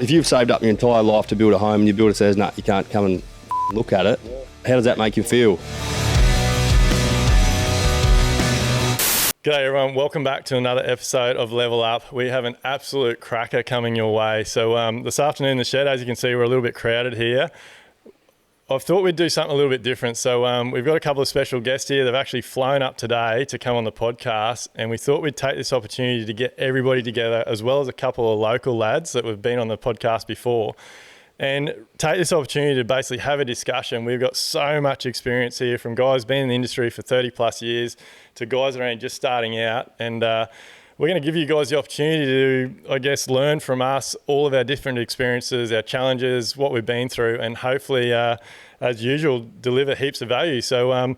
If you've saved up your entire life to build a home and your builder says, no, you can't come and look at it, how does that make you feel? G'day everyone, welcome back to another episode of Level Up. We have an absolute cracker coming your way. So this afternoon in the shed, as you can see, we're a little bit crowded here. I thought we'd do something a little bit different. So we've got a couple of special guests here. They've actually flown up today to come on the podcast, and we thought we'd take this opportunity to get everybody together, as well as a couple of local lads that have been on the podcast before, and take this opportunity to basically have a discussion. We've got so much experience here, from guys been in the industry for 30 plus years to guys that are just starting out. And we're going to give you guys the opportunity to, I guess, learn from us all of our different experiences, our challenges, what we've been through, and hopefully, as usual, deliver heaps of value. So I'm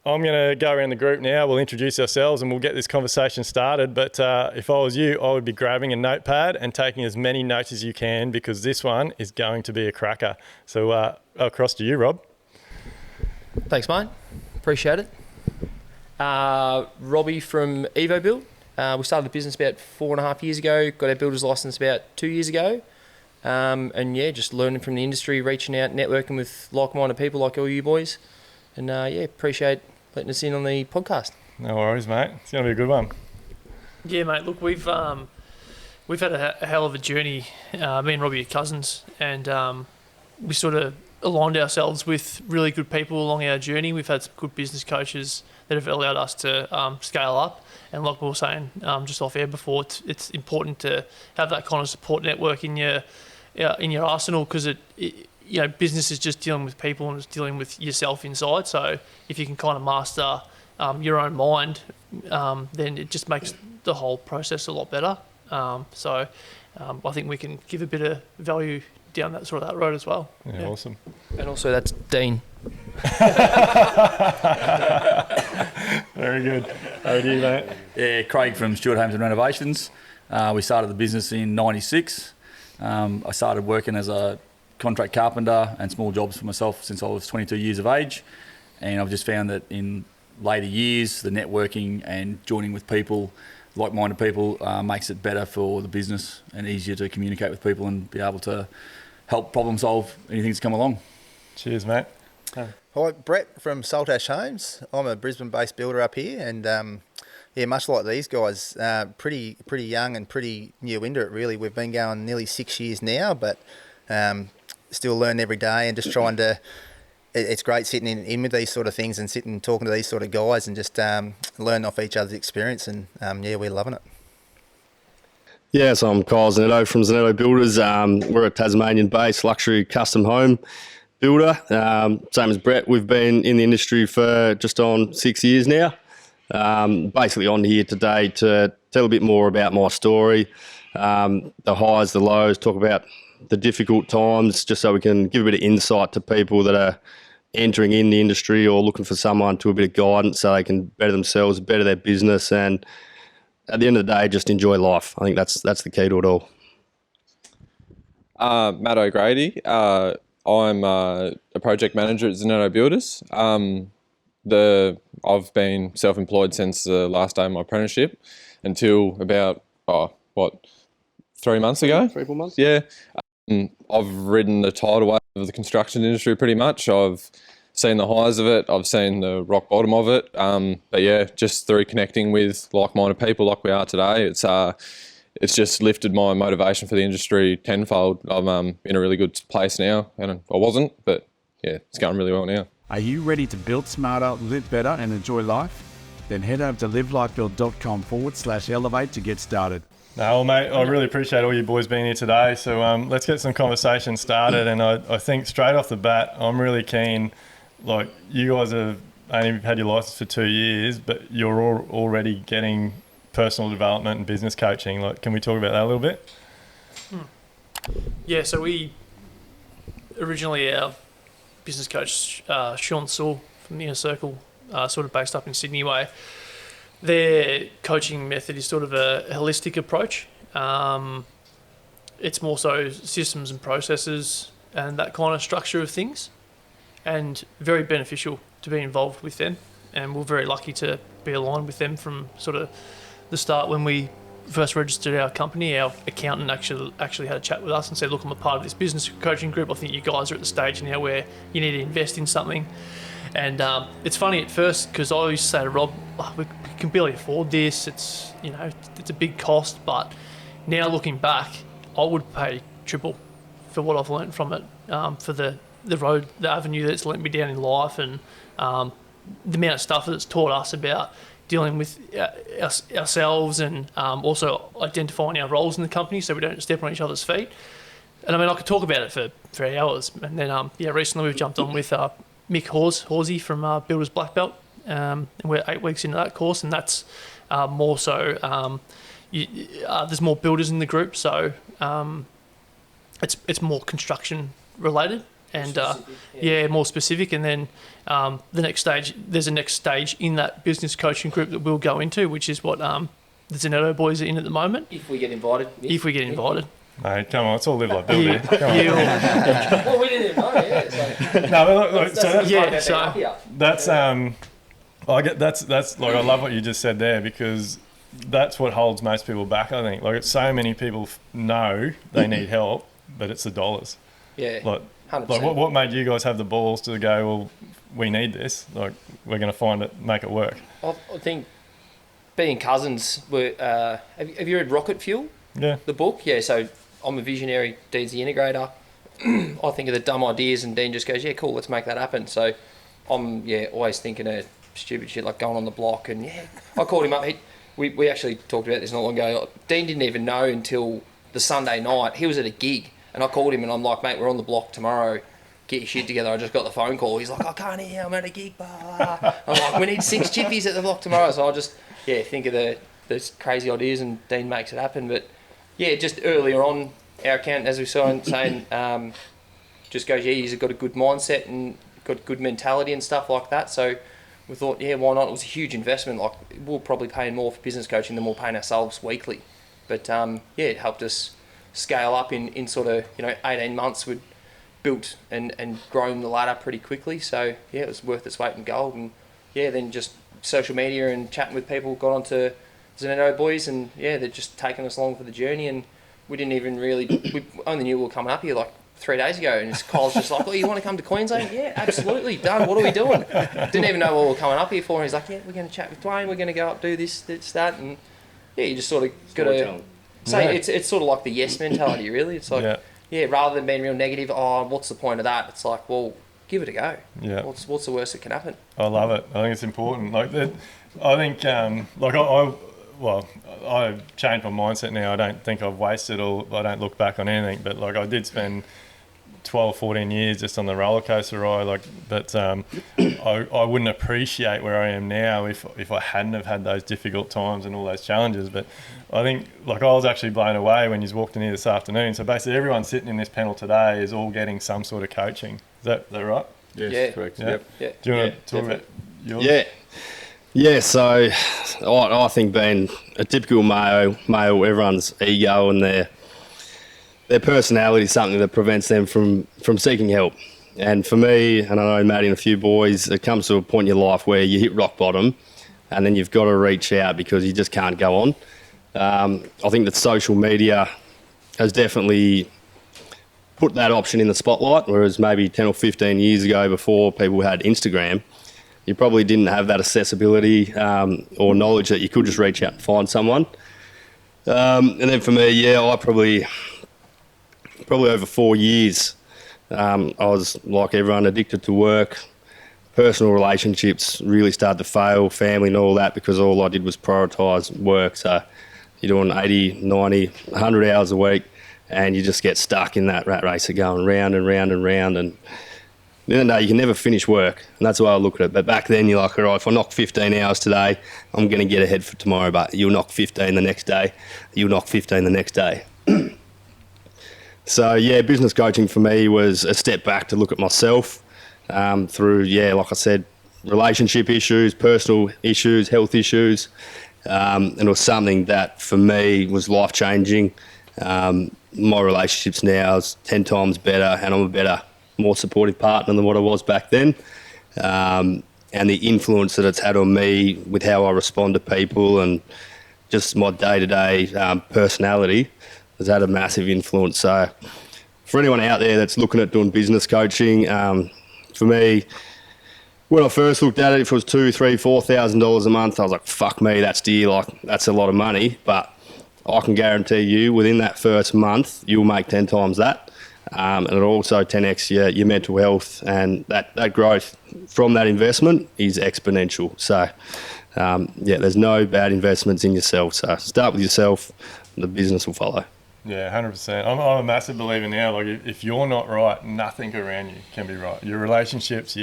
going to go around the group now. We'll introduce ourselves and we'll get this conversation started. But if I was you, I would be grabbing a notepad and taking as many notes as you can, because this one is going to be a cracker. So across to you, Rob. Thanks, mate. Appreciate it. Robby from Evobuilt. We started the business about 4.5 years ago, got our builder's license about 2 years ago. And yeah, just learning from the industry, reaching out, networking with like-minded people like all you boys. And yeah, appreciate letting us in on the podcast. No worries, mate. It's going to be a good one. Yeah, mate. Look, we've had a hell of a journey. Me and Robby are cousins, and we sort of aligned ourselves with really good people along our journey. We've had some good business coaches that have allowed us to scale up. And like we were saying just off air before, it's important to have that kind of support network in your arsenal, because business is just dealing with people and it's dealing with yourself inside. So if you can kind of master your own mind, then it just makes the whole process a lot better. So I think we can give a bit of value down that sort of that road as well. Yeah. Awesome. And also that's Dean. Very good. How do you, mate? Yeah, Craig from Stuart and Renovations. We started the business in '96. I started working as a contract carpenter and small jobs for myself since I was 22 years of age. And I've just found that in later years, the networking and joining with people, like-minded people, makes it better for the business and easier to communicate with people and be able to help problem solve anything that's come along. Cheers, mate. Hi, Brett from Saltash Homes. I'm a Brisbane-based builder up here, and much like these guys, pretty young and pretty new into it, really. We've been going nearly 6 years now, but still learn every day and just trying to... It's great sitting in with these sort of things and sitting and talking to these sort of guys and just learn off each other's experience, and we're loving it. Yeah, so I'm Kyle Zanetto from Zanetto Builders. We're a Tasmanian-based luxury custom home builder. Same as Brett, we've been in the industry for just on 6 years now. Basically on here today to tell a bit more about my story, the highs, the lows, talk about the difficult times, just so we can give a bit of insight to people that are entering in the industry or looking for someone to a bit of guidance so they can better themselves, better their business, and at the end of the day, just enjoy life. I think that's the key to it all. Matt O'Grady. I'm a project manager at Zanetto Builders. I've been self-employed since the last day of my apprenticeship until about 3 months ago. 3-4 months. Yeah. I've ridden the tidal wave of the construction industry pretty much. I've seen the highs of it. I've seen the rock bottom of it. But yeah, just through connecting with like-minded people like we are today, it's just lifted my motivation for the industry tenfold. I'm in a really good place now, and I wasn't, but yeah, it's going really well now. Are you ready to build smarter, live better, and enjoy life? Then head over to livelifebuilt.com/elevate to get started. No, well, mate, I really appreciate all you boys being here today. So let's get some conversation started. And I think straight off the bat, I'm really keen. Like, you guys have only had your license for 2 years, but you're already getting personal development and business coaching. Like, can we talk about that a little bit? Yeah, so we originally, our business coach, Sean Saul from the Inner Circle, sort of based up in Sydney way. Their coaching method is sort of a holistic approach. It's more so systems and processes and that kind of structure of things, and very beneficial to be involved with them. And we're very lucky to be aligned with them from sort of the start when we first registered our company, our accountant actually had a chat with us and said, look, I'm a part of this business coaching group. I think you guys are at the stage now where you need to invest in something. And it's funny at first because I used to say to Rob, oh, we can barely afford this. It's, you know, it's a big cost. But now looking back, I would pay triple for what I've learned from it, for the road, the avenue that's let me down in life, and the amount of stuff that it's taught us about dealing with ourselves, and also identifying our roles in the company so we don't step on each other's feet. And I mean, I could talk about it for hours. And then, recently we've jumped on with Mick Horsey from Builders Black Belt, and we're 8 weeks into that course, and that's more so, there's more builders in the group, so it's more construction related. And more specific. And then the next stage, there's a next stage in that business coaching group that we'll go into, which is what the Zanetto boys are in at the moment. If we get invited. If we get invited. Mate, come on, let's all live like Bill here. Well, we didn't even know, So. No, but look, that's like, I love what you just said there, because that's what holds most people back, I think. Like, it's so many people know they need help, but it's the dollars. Yeah. Like 100%. what made you guys have the balls to go, well, we need this, like, we're going to find it, make it work? I think being cousins, have you read Rocket Fuel? Yeah. The book? Yeah, so I'm a visionary, Dean's the integrator. I think of the dumb ideas and Dean just goes, yeah, cool, let's make that happen. So I'm always thinking of stupid shit like going on the block, and I called him up. We actually talked about this not long ago. Dean didn't even know until the Sunday night. He was at a gig. And I called him and I'm like, mate, we're on the block tomorrow. Get your shit together. I just got the phone call. He's like, I can't hear. I'm at a gig. Blah. I'm like, we need 6 chippies at the block tomorrow. So I just, think of those crazy ideas, and Dean makes it happen. But just earlier on, our accountant, as we saw, saying, just goes, he's got a good mindset and got good mentality and stuff like that. So we thought, why not? It was a huge investment. Like, we're probably paying more for business coaching than we're paying ourselves weekly. But it helped us scale up in sort of 18 months. We'd built and grown the ladder pretty quickly, so it was worth its weight in gold. And then just social media and chatting with people, got onto Zanetto boys, and they're just taking us along for the journey. And we didn't even we only knew we were coming up here like 3 days ago, and Kyle's just like, you want to come to Queensland? Yeah, absolutely, done. What are we doing? Didn't even know what we were coming up here for, and he's like, we're going to chat with Duayne, we're going to go up, do this, that, and you just sort of got to say, it's sort of like the yes mentality, really. It's like, rather than being real negative, what's the point of that? It's like, well, give it a go. Yeah. What's the worst that can happen? I love it. I think it's important. Like that, I think, I've changed my mindset now. I don't think I've wasted I don't look back on anything, but like I did spend 12, 14 years just on the roller coaster ride, like that. I wouldn't appreciate where I am now if I hadn't have had those difficult times and all those challenges. But I think, like, I was actually blown away when you walked in here this afternoon. So basically everyone sitting in this panel today is all getting some sort of coaching. Is that right? Yes, correct. Yeah. Yep. Do you want to talk about yours? Yeah, so I think being a typical male, everyone's ego and their personality is something that prevents them from seeking help. And for me, and I know Maddie and a few boys, it comes to a point in your life where you hit rock bottom and then you've got to reach out because you just can't go on. I think that social media has definitely put that option in the spotlight, whereas maybe 10 or 15 years ago, before people had Instagram, you probably didn't have that accessibility or knowledge that you could just reach out and find someone. And then for me, I probably over 4 years, I was, like everyone, addicted to work. Personal relationships really started to fail, family and all that, because all I did was prioritise work. So you're doing 80, 90, 100 hours a week, and you just get stuck in that rat race of going round and round and round. And at the end of the day, you can never finish work, and that's the way I look at it. But back then, you're like, all right, if I knock 15 hours today, I'm going to get ahead for tomorrow. But you'll knock 15 the next day, you'll knock 15 the next day. So, business coaching for me was a step back to look at myself through, like I said, relationship issues, personal issues, health issues. And it was something that for me was life-changing. My relationships now is 10 times better, and I'm a better, more supportive partner than what I was back then. And the influence that it's had on me with how I respond to people, and just my day-to-day personality has had a massive influence. So for anyone out there that's looking at doing business coaching, for me, when I first looked at it, if it was $2,000, $3,000, $4,000 a month, I was like, fuck me, that's dear. Like, that's a lot of money. But I can guarantee you within that first month, you'll make 10 times that. And it'll also 10x your mental health, and that growth from that investment is exponential. So, there's no bad investments in yourself. So start with yourself, and the business will follow. Yeah, 100%. I'm a massive believer now. Like, if you're not right, nothing around you can be right. Your relationships,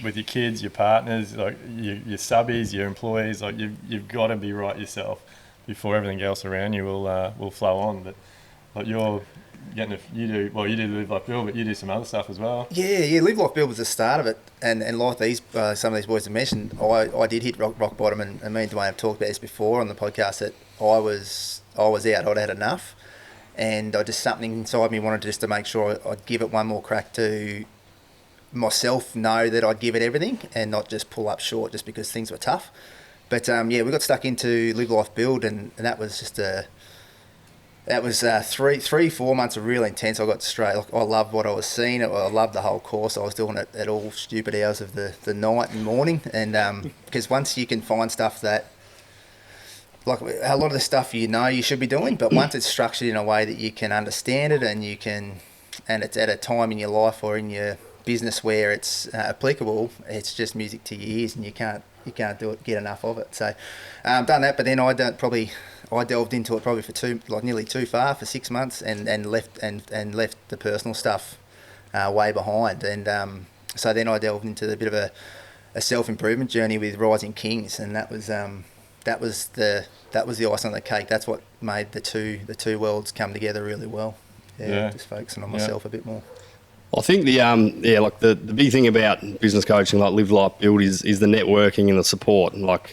with your kids, your partners, like your subbies, your employees, like you've got to be right yourself before everything else around you will flow on. But like you do Live Like Bill, but you do some other stuff as well. Yeah. Live Like Bill was the start of it, and like these some of these boys have mentioned, I did hit rock bottom, and me and Duayne have talked about this before on the podcast, that I was out. I'd had enough. And I just, something inside me wanted just to make sure I'd give it one more crack to myself, know that I'd give it everything and not just pull up short just because things were tough. But we got stuck into Live Life Build, and that was just 3-4 months of real intense. I got straight. Like, I loved what I was seeing. I loved the whole course. I was doing it at all stupid hours of the night and morning, and because once you can find stuff that, like, a lot of the stuff you should be doing, but once it's structured in a way that you can understand it, and it's at a time in your life or in your business where it's applicable, it's just music to your ears, and you can't get enough of it. So done that, but then I delved into it probably for nearly too far for 6 months, and left the personal stuff way behind, and so then I delved into a bit of a self-improvement journey with Rising Kings, and that was the icing on the cake. That's what made the two worlds come together really well. Just focusing on myself a bit more. I think the big thing about business coaching, like Live Life Build, is the networking and the support. And like,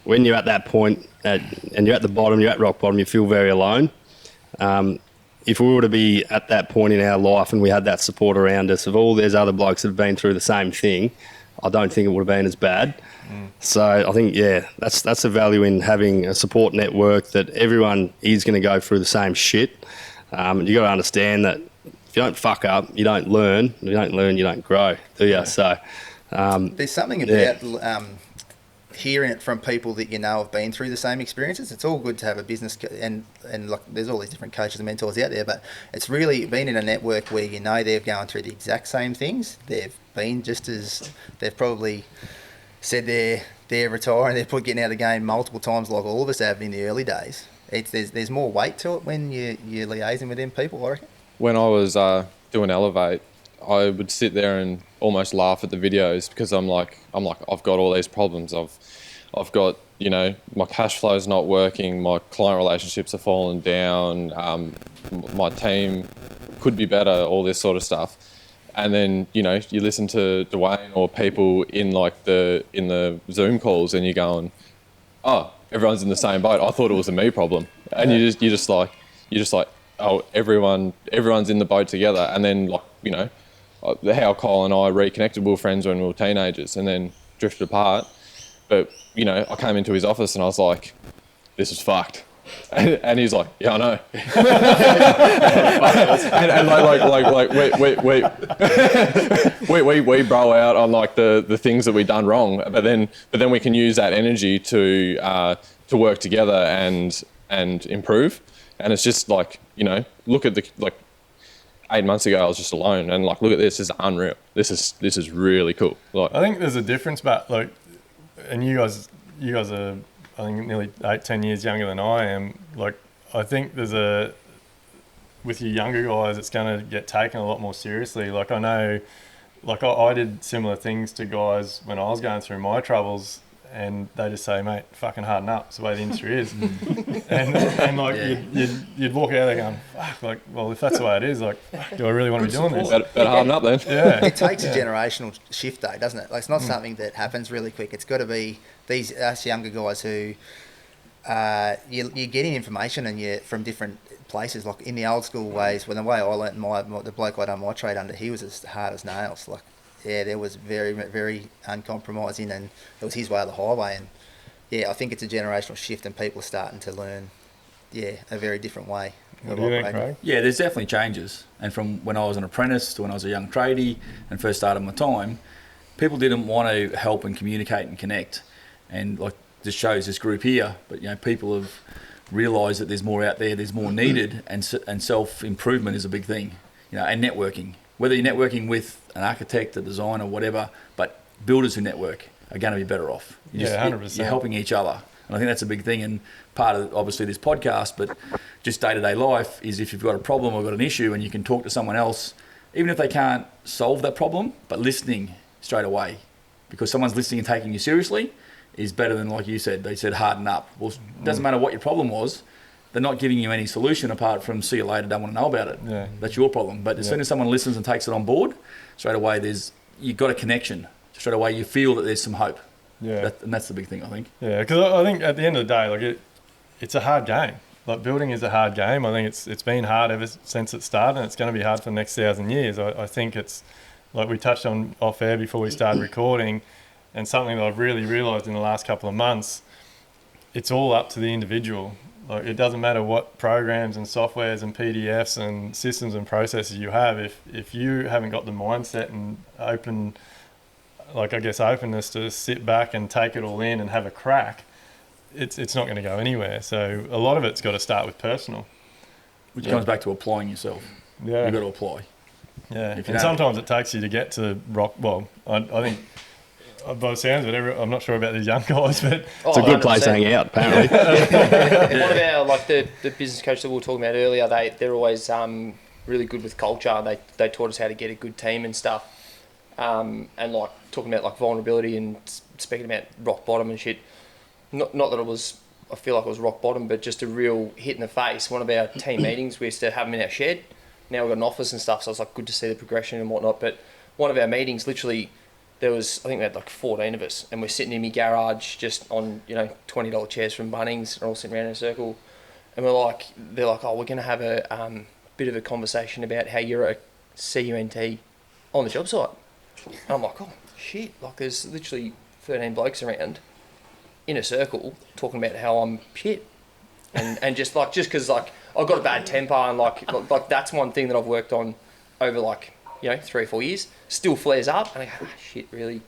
when you're at that point and you're at the bottom, you're at rock bottom, you feel very alone. If we were to be at that point in our life and we had that support around us, of all there's other blokes that have been through the same thing, I don't think it would have been as bad. So I think, that's the value in having a support network, that everyone is going to go through the same shit. And you got to understand that if you don't fuck up, you don't learn. If you don't learn, you don't grow, do you? Yeah. So there's something about hearing it from people that have been through the same experiences. It's all good to have a business, and like, there's all these different coaches and mentors out there, but it's really been in a network where they're going through the exact same things. They've been they've probably said they're retiring, they're getting out of the game multiple times, like all of us have in the early days. There's more weight to it when you're liaising with them people, I reckon. When I was doing Elevate, I would sit there and almost laugh at the videos, because I'm like, I've got all these problems. I've got, my cash flow's not working, my client relationships are falling down, my team could be better, all this sort of stuff. And then, you listen to Duayne or people in the Zoom calls, and you're going, oh, everyone's in the same boat. I thought it was a me problem. And you're just like, oh, everyone's in the boat together. And then, how Kyle and I reconnected, we were friends when we were teenagers, and then drifted apart. But, I came into his office and I was like, this is fucked. And he's like, yeah, I know. and we bro out on like the things that we done wrong, but then we can use that energy to work together and improve. And it's just like, look at 8 months ago I was just alone, and like, look at this is unreal. This is really cool. Like, I think there's a difference, but like, and you guys are, I think, nearly 8-10 years younger than I am. Like, I think with your younger guys, it's going to get taken a lot more seriously. Like, I know, like I did similar things to guys when I was going through my troubles, and they just say, mate, fucking harden up. It's the way the industry is. and like, you'd walk out there going, fuck, like, well, if that's the way it is, like, do I really want to be doing this? Better harden up then. Yeah. It takes a generational shift, though, doesn't it? Like, it's not something that happens really quick. It's got to be us younger guys who you're getting information from different places. Like, in the old school ways, when the way I learnt the bloke I done my trade under, he was as hard as nails. Like, there was very, very uncompromising, and it was his way of the highway. And I think it's a generational shift, and people are starting to learn, a very different way. What do you think, Craig? Yeah, there's definitely changes. And from when I was an apprentice to when I was a young tradie and first started my time, people didn't want to help and communicate and connect. And like this shows this group here, but people have realised that there's more out there, there's more needed, and self-improvement is a big thing. And networking. Whether you're networking with an architect, a designer, whatever, but builders who network are going to be better off. 100%. You're helping each other. And I think that's a big thing, and part of obviously this podcast, but just day-to-day life is if you've got a problem or got an issue and you can talk to someone else, even if they can't solve that problem, but listening straight away, because someone's listening and taking you seriously is better than, like you said, they said harden up. Well, it doesn't matter what your problem was, they're not giving you any solution apart from see you later, don't want to know about it. Yeah. That's your problem. But as soon as someone listens and takes it on board, straight away you've got a connection. Straight away you feel that there's some hope. Yeah. And that's the big thing, I think. Yeah, because I think at the end of the day, it's a hard game. Like building is a hard game. I think it's been hard ever since it started, and it's going to be hard for the next 1,000 years. I think it's like we touched on off air before we started recording, and something that I've really realised in the last couple of months, it's all up to the individual. Like it doesn't matter what programs and softwares and PDFs and systems and processes you have. If you haven't got the mindset and openness to sit back and take it all in and have a crack, it's not going to go anywhere. So a lot of it's got to start with personal. Which comes back to applying yourself. Yeah. You've got to apply. Yeah. And sometimes it takes you to get to rock. Well, I think by the sounds of it, I'm not sure about these young guys, but it's a good place to hang out, apparently. One of our, the business coach that we were talking about earlier, they're always really good with culture. They taught us how to get a good team and stuff. And talking about vulnerability and speaking about rock bottom and shit. Not that I feel like it was rock bottom, but just a real hit in the face. One of our team meetings, we used to have them in our shed. Now we've got an office and stuff, so it's good to see the progression and whatnot. But one of our meetings, literally, I think we had 14 of us, and we're sitting in my garage just on, $20 chairs from Bunnings, and all sitting around in a circle. And they're like, oh, we're going to have a bit of a conversation about how you're a CUNT on the job site. And I'm like, oh, shit. There's literally 13 blokes around in a circle talking about how I'm shit. And just because I've got a bad temper, and that's one thing that I've worked on over 3 or 4 years, still flares up, and I go, shit, really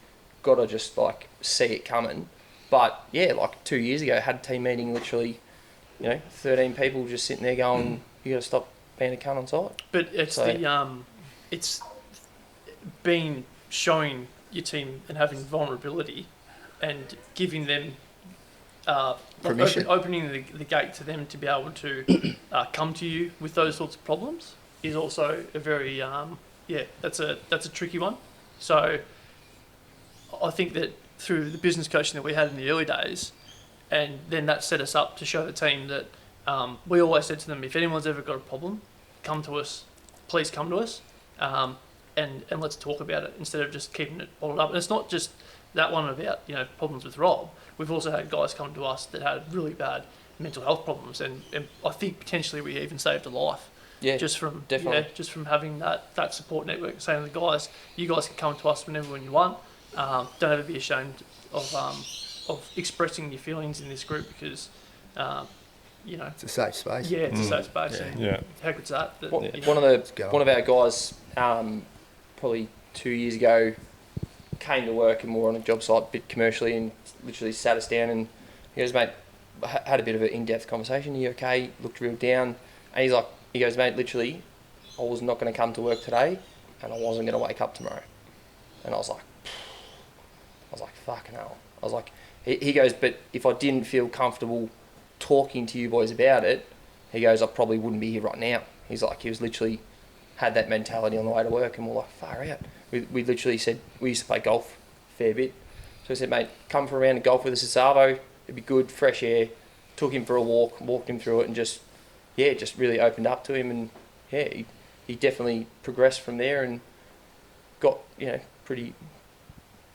got to just see it coming. But 2 years ago, had a team meeting, literally, 13 people just sitting there going, you got to stop being a cunt on site. But it's it's being showing your team and having vulnerability and giving them permission, opening the gate to them to be able to come to you with those sorts of problems is also a very that's a tricky one. So I think that through the business coaching that we had in the early days, and then that set us up to show the team that we always said to them, if anyone's ever got a problem, come to us, please come to us, and let's talk about it instead of just keeping it bottled up. And it's not just that one about problems with Rob. We've also had guys come to us that had really bad mental health problems, and I think potentially we even saved a life. Yeah, just from definitely. Just from having that support network, saying to the guys, you guys can come to us whenever when you want. Don't ever be ashamed of expressing your feelings in this group, because it's a safe space. Yeah, it's a safe space. Yeah. And how good's that? One of our guys, probably 2 years ago, came to work, and we were on a job site a bit commercially, and literally sat us down, and he goes, mate, had a bit of an in-depth conversation. Are you okay? Looked real down, and he goes, mate, literally, I was not going to come to work today, and I wasn't going to wake up tomorrow. And I was like, fucking hell. I was like, he goes, but if I didn't feel comfortable talking to you boys about it, he goes, I probably wouldn't be here right now. He was literally had that mentality on the way to work, and we're like, far out. We literally said, we used to play golf a fair bit. So I said, mate, come for a round of golf with us at Savo. It'd be good, fresh air. Took him for a walk, walked him through it, and just really opened up to him. And he definitely progressed from there and got,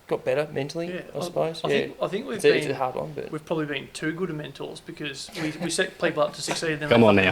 got better mentally, I suppose. I think it's a hard one, but we've probably been too good at mentors, because we set people up to succeed. Then Come on now.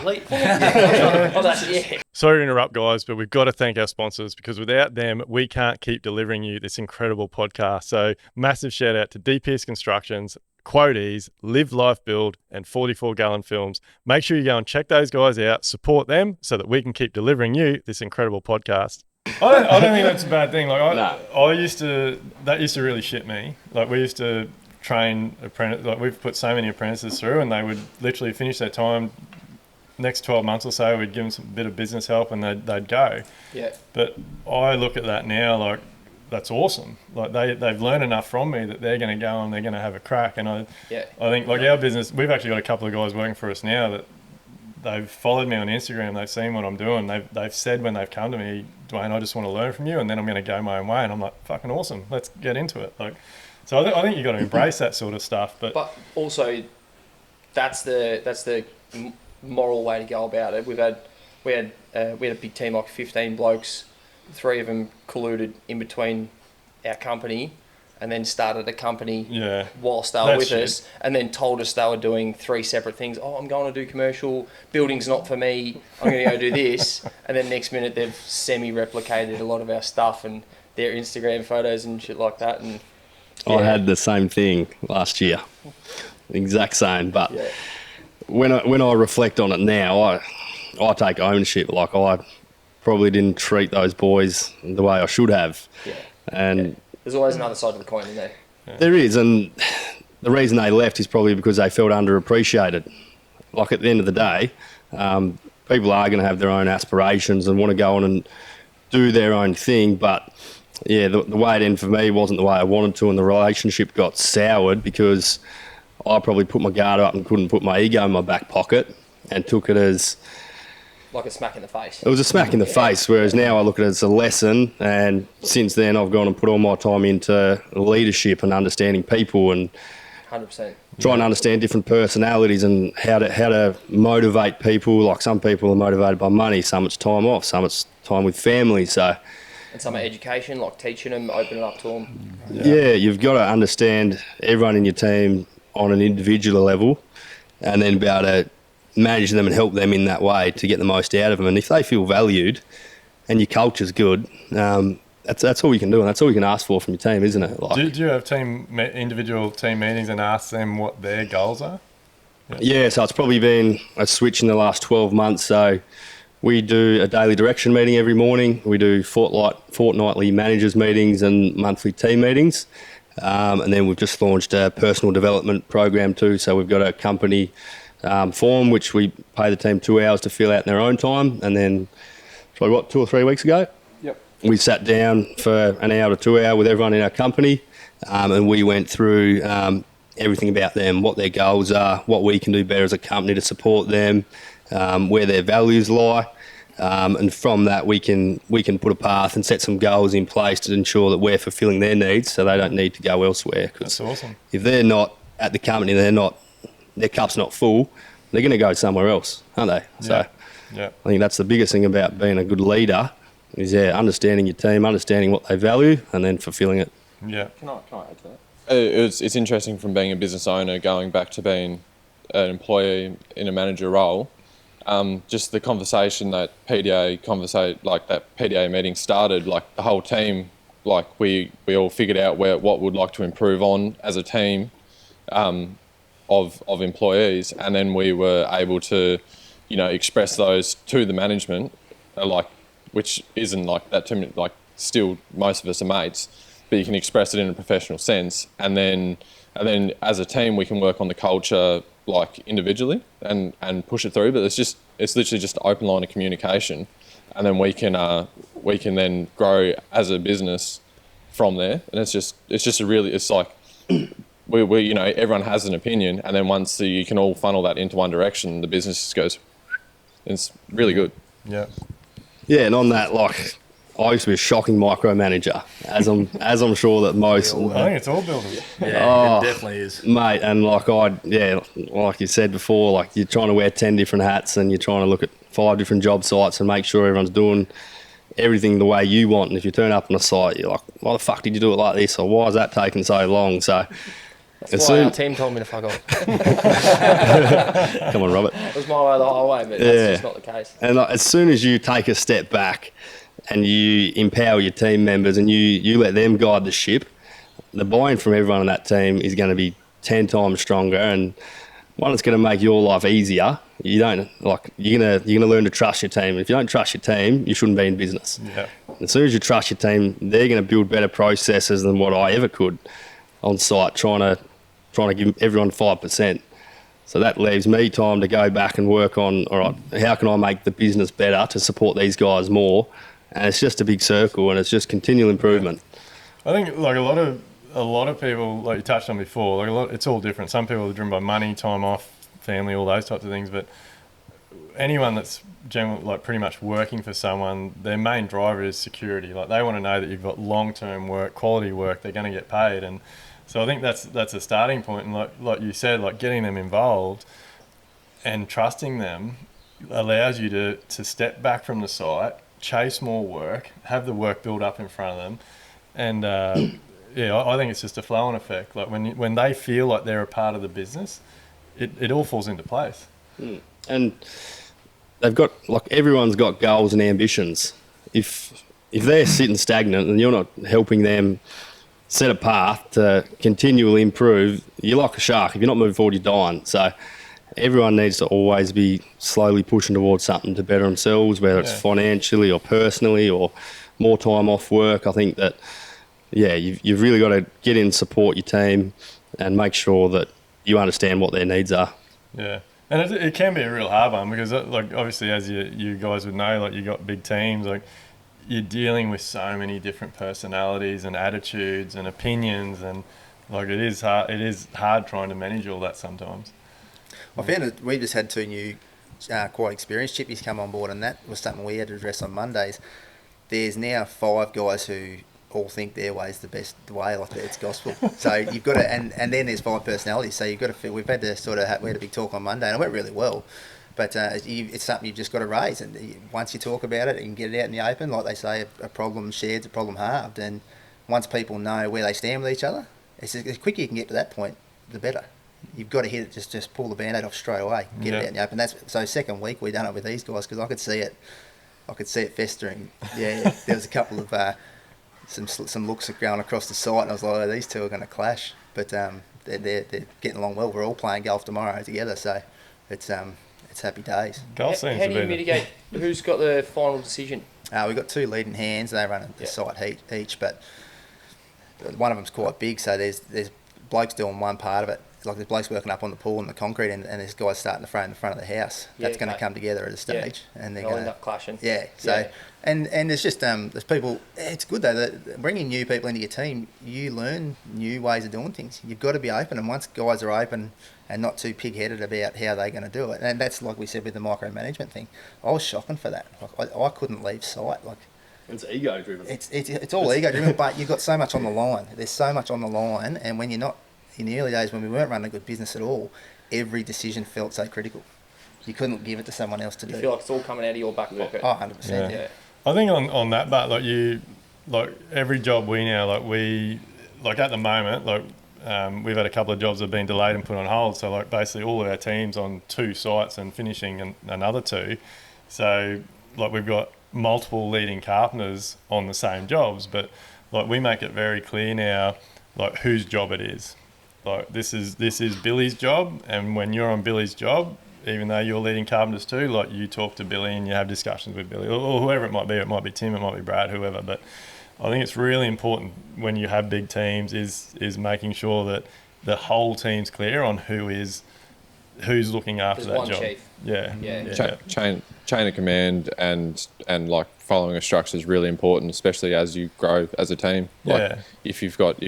Sorry to interrupt, guys, but we've got to thank our sponsors, because without them, we can't keep delivering you this incredible podcast. So massive shout out to DPS Constructions, Quoties, Live Life Build, and 44-gallon films. Make sure you go and check those guys out, support them so that we can keep delivering you this incredible podcast. I don't think that's a bad thing. Like I used to, that used to really shit me. Like we used to train apprentices, like we've put so many apprentices through, and they would literally finish their time. Next 12 months or so, we'd give them some bit of business help, and they'd go. Yeah. But I look at that now like that's awesome. Like they've learned enough from me that they're going to go and they're going to have a crack. And I think like our business, we've actually got a couple of guys working for us now that they've followed me on Instagram. They've seen what I'm doing. They've said when they've come to me, Duayne, I just want to learn from you, and then I'm going to go my own way. And I'm like, fucking awesome. Let's get into it. Like, so I think you got to embrace that sort of stuff. But also, that's the moral way to go about it. We had a big team, like 15 blokes. 3 of them colluded in between our company, and then started a company whilst they were with us, and then told us they were doing 3 separate things. Oh, I'm going to do commercial. Building's not for me. I'm going to go do this. And then next minute they've semi-replicated a lot of our stuff and their Instagram photos and shit like that. And I had the same thing last year, exact same. But when I reflect on it now, I take ownership. Like I probably didn't treat those boys the way I should have. Yeah. And there's always another side of the coin, isn't there? Yeah. There is, and the reason they left is probably because they felt underappreciated. Like at the end of the day, people are going to have their own aspirations and want to go on and do their own thing, but the way it ended for me wasn't the way I wanted to, and the relationship got soured because I probably put my guard up and couldn't put my ego in my back pocket and took it as like a smack in the face. It was a smack in the face, whereas now I look at it as a lesson, and since then I've gone and put all my time into leadership and understanding people and 100%. Trying to understand different personalities and how to motivate people. Like some people are motivated by money, some it's time off, some it's time with family. And some are education, like teaching them, opening up to them. Yeah, you've got to understand everyone in your team on an individual level, and then be able to manage them and help them in that way to get the most out of them. And if they feel valued and your culture's good, that's all you can do, and that's all you can ask for from your team, isn't it? Like, do you have individual team meetings and ask them what their goals are? Yeah, so it's probably been a switch in the last 12 months. So we do a daily direction meeting every morning. We do fortnightly managers meetings and monthly team meetings. And then we've just launched a personal development program too. So we've got a company form which we pay the team 2 hours to fill out in their own time, and then probably 2 or 3 weeks ago we sat down for an hour to 2 hours with everyone in our company, and we went through everything about them, what their goals are, what we can do better as a company to support them, where their values lie, and from that we can put a path and set some goals in place to ensure that we're fulfilling their needs so they don't need to go elsewhere. That's awesome. If they're not at the company, their cup's not full, they're going to go somewhere else, aren't they? So I think that's the biggest thing about being a good leader is understanding your team, understanding what they value, and then fulfilling it. Yeah. Can I add to that? It's interesting from being a business owner going back to being an employee in a manager role. Just the conversation that PDA meeting started, like the whole team, like we all figured out what we'd like to improve on as a team. Of employees, and then we were able to, express those to the management, which isn't like that too many, like still most of us are mates, but you can express it in a professional sense, and then as a team we can work on the culture like individually and push it through. But it's literally just an open line of communication, and then we can then grow as a business from there. And it's like. We everyone has an opinion, and then once you can all funnel that into one direction, the business just goes. It's really good. Yeah. Yeah, and on that, like, I used to be a shocking micromanager, as I'm sure that most. I think it's all builders. Yeah, it definitely is, mate. And like like you said before, like you're trying to wear 10 different hats, and you're trying to look at 5 different job sites and make sure everyone's doing everything the way you want. And if you turn up on a site, you're like, why the fuck did you do it like this, or why is that taking so long? So. That's why our team told me to fuck off. Come on, Robert. It was my way the whole way, but that's just not the case. And like, as soon as you take a step back and you empower your team members and you let them guide the ship, the buy-in from everyone on that team is going to be 10 times stronger, and one, it's going to make your life easier. You're gonna learn to trust your team. If you don't trust your team, you shouldn't be in business. Yeah. As soon as you trust your team, they're going to build better processes than what I ever could on site, trying to give everyone 5%. So that leaves me time to go back and work on, all right, how can I make the business better to support these guys more? And it's just a big circle, and it's just continual improvement. I think like a lot of people, like you touched on before, like it's all different. Some people are driven by money, time off, family, all those types of things. But anyone that's generally like pretty much working for someone, their main driver is security. Like they want to know that you've got long-term work, quality work, they're going to get paid. And so I think that's a starting point. And like you said, like getting them involved and trusting them allows you to step back from the site, chase more work, have the work build up in front of them, and I think it's just a flow-on effect. Like when they feel like they're a part of the business, it all falls into place. And they've got, like, everyone's got goals and ambitions. If they're sitting stagnant and you're not helping them set a path to continually improve, you're like a shark. If you're not moving forward, you're dying. So everyone needs to always be slowly pushing towards something to better themselves, whether it's financially or personally or more time off work. I think that, you've really got to get in, support your team, and make sure that you understand what their needs are. Yeah. And it can be a real hard one because, like, obviously, as you guys would know, like, you got big teams, like, you're dealing with so many different personalities and attitudes and opinions, and, like, it is hard trying to manage all that sometimes. I found that we just had 2 new, quite experienced chippies come on board, and that was something we had to address on Mondays. There's now 5 guys who all think their way is the best way, like it's gospel. So you've got to, and then there's 5 personalities. So you've got to feel. We've had to we had a big talk on Monday, and it went really well. But it's something you've just got to raise, and once you talk about it and get it out in the open, like they say, a problem shared is a problem halved. And once people know where they stand with each other, it's the quicker you can get to that point, the better. You've got to hit it, just pull the band-aid off straight away, get it out in the open. So second week we done it with these guys because I could see it festering. Yeah, there was a couple of some looks going across the site, and I was like, oh, these two are going to clash. But they're getting along well. We're all playing golf tomorrow together, so it's happy days. Golf seems How to do you be mitigate? Who's got the final decision? We've got 2 leading hands. They run the site each, but one of them's quite big, so there's blokes doing one part of it. Like there's blokes working up on the pool and the concrete, and there's guys starting to frame in the front of the house. That's going to come together at a stage, and they're going to end up clashing. Yeah. So and there's just there's people. It's good though that bringing new people into your team, you learn new ways of doing things. You've got to be open, and once guys are open and not too pig-headed about how they're going to do it, and that's like we said with the micromanagement thing. I was shocking for that. Like I couldn't leave site. Like It's ego driven. It's all ego driven, but you've got so much on the line. There's so much on the line, and when you're not. In the early days when we weren't running a good business at all, every decision felt so critical. You couldn't give it to someone else to do. You feel like it's all coming out of your back pocket. Oh, 100%. Yeah. I think on that, but like every job we now, like at the moment, we've had a couple of jobs that have been delayed and put on hold. So like basically all of our teams on 2 sites and finishing another 2. So like we've got multiple leading carpenters on the same jobs, but like we make it very clear now, like whose job it is. Like this is Billy's job, and when you're on Billy's job, even though you're leading carpenters too, like you talk to Billy and you have discussions with Billy or whoever it might be. It might be Tim, it might be Brad, whoever. But I think it's really important when you have big teams is making sure that the whole team's clear on who's looking after that job. Chief. Yeah. Chain of command and like following a structure is really important, especially as you grow as a team. Like if you've got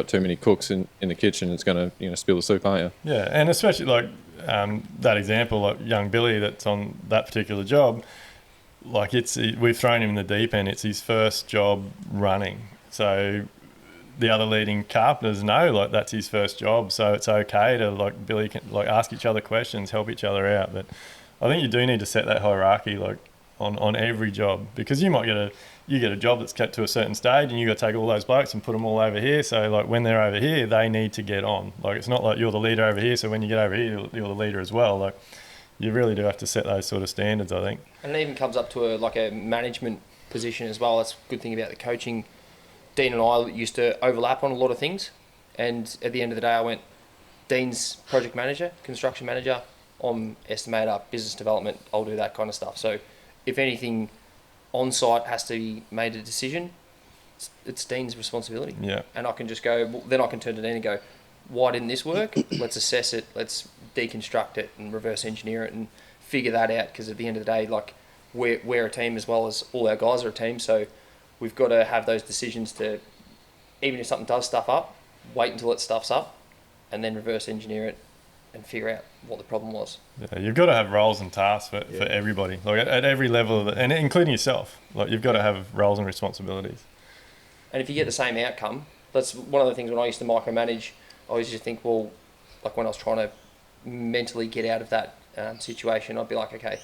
too many cooks in the kitchen, it's gonna spill the soup, aren't you? Yeah, and especially like that example, like young Billy that's on that particular job. Like we've thrown him in the deep end. It's his first job running, so the other leading carpenters know like that's his first job, so it's okay to like Billy can like ask each other questions, help each other out. But I think you do need to set that hierarchy like on every job, because you get a job that's kept to a certain stage and you got to take all those blokes and put them all over here. So like when they're over here, they need to get on. Like it's not like you're the leader over here, so when you get over here, you're the leader as well. Like you really do have to set those sort of standards, I think. And it even comes up to a management position as well. That's a good thing about the coaching. Dean and I used to overlap on a lot of things, and at the end of the day I went, Dean's project manager, construction manager. I'm estimator, business development. I'll do that kind of stuff. So if anything on site has to be made a decision, it's Dean's responsibility. Yeah. And I can just go, well, then I can turn to Dean and go, why didn't this work? Let's assess it. Let's deconstruct it and reverse engineer it and figure that out. Because at the end of the day, like we're a team as well as all our guys are a team. So we've got to have those decisions to, even if something does stuff up, wait until it stuffs up and then reverse engineer it and figure out what the problem was. Yeah, you've got to have roles and tasks for everybody, like at every level of it, and including yourself. Like you've got to have roles and responsibilities. And if you get the same outcome, that's one of the things when I used to micromanage, I always used to think, well, like when I was trying to mentally get out of that situation, I'd be like, okay,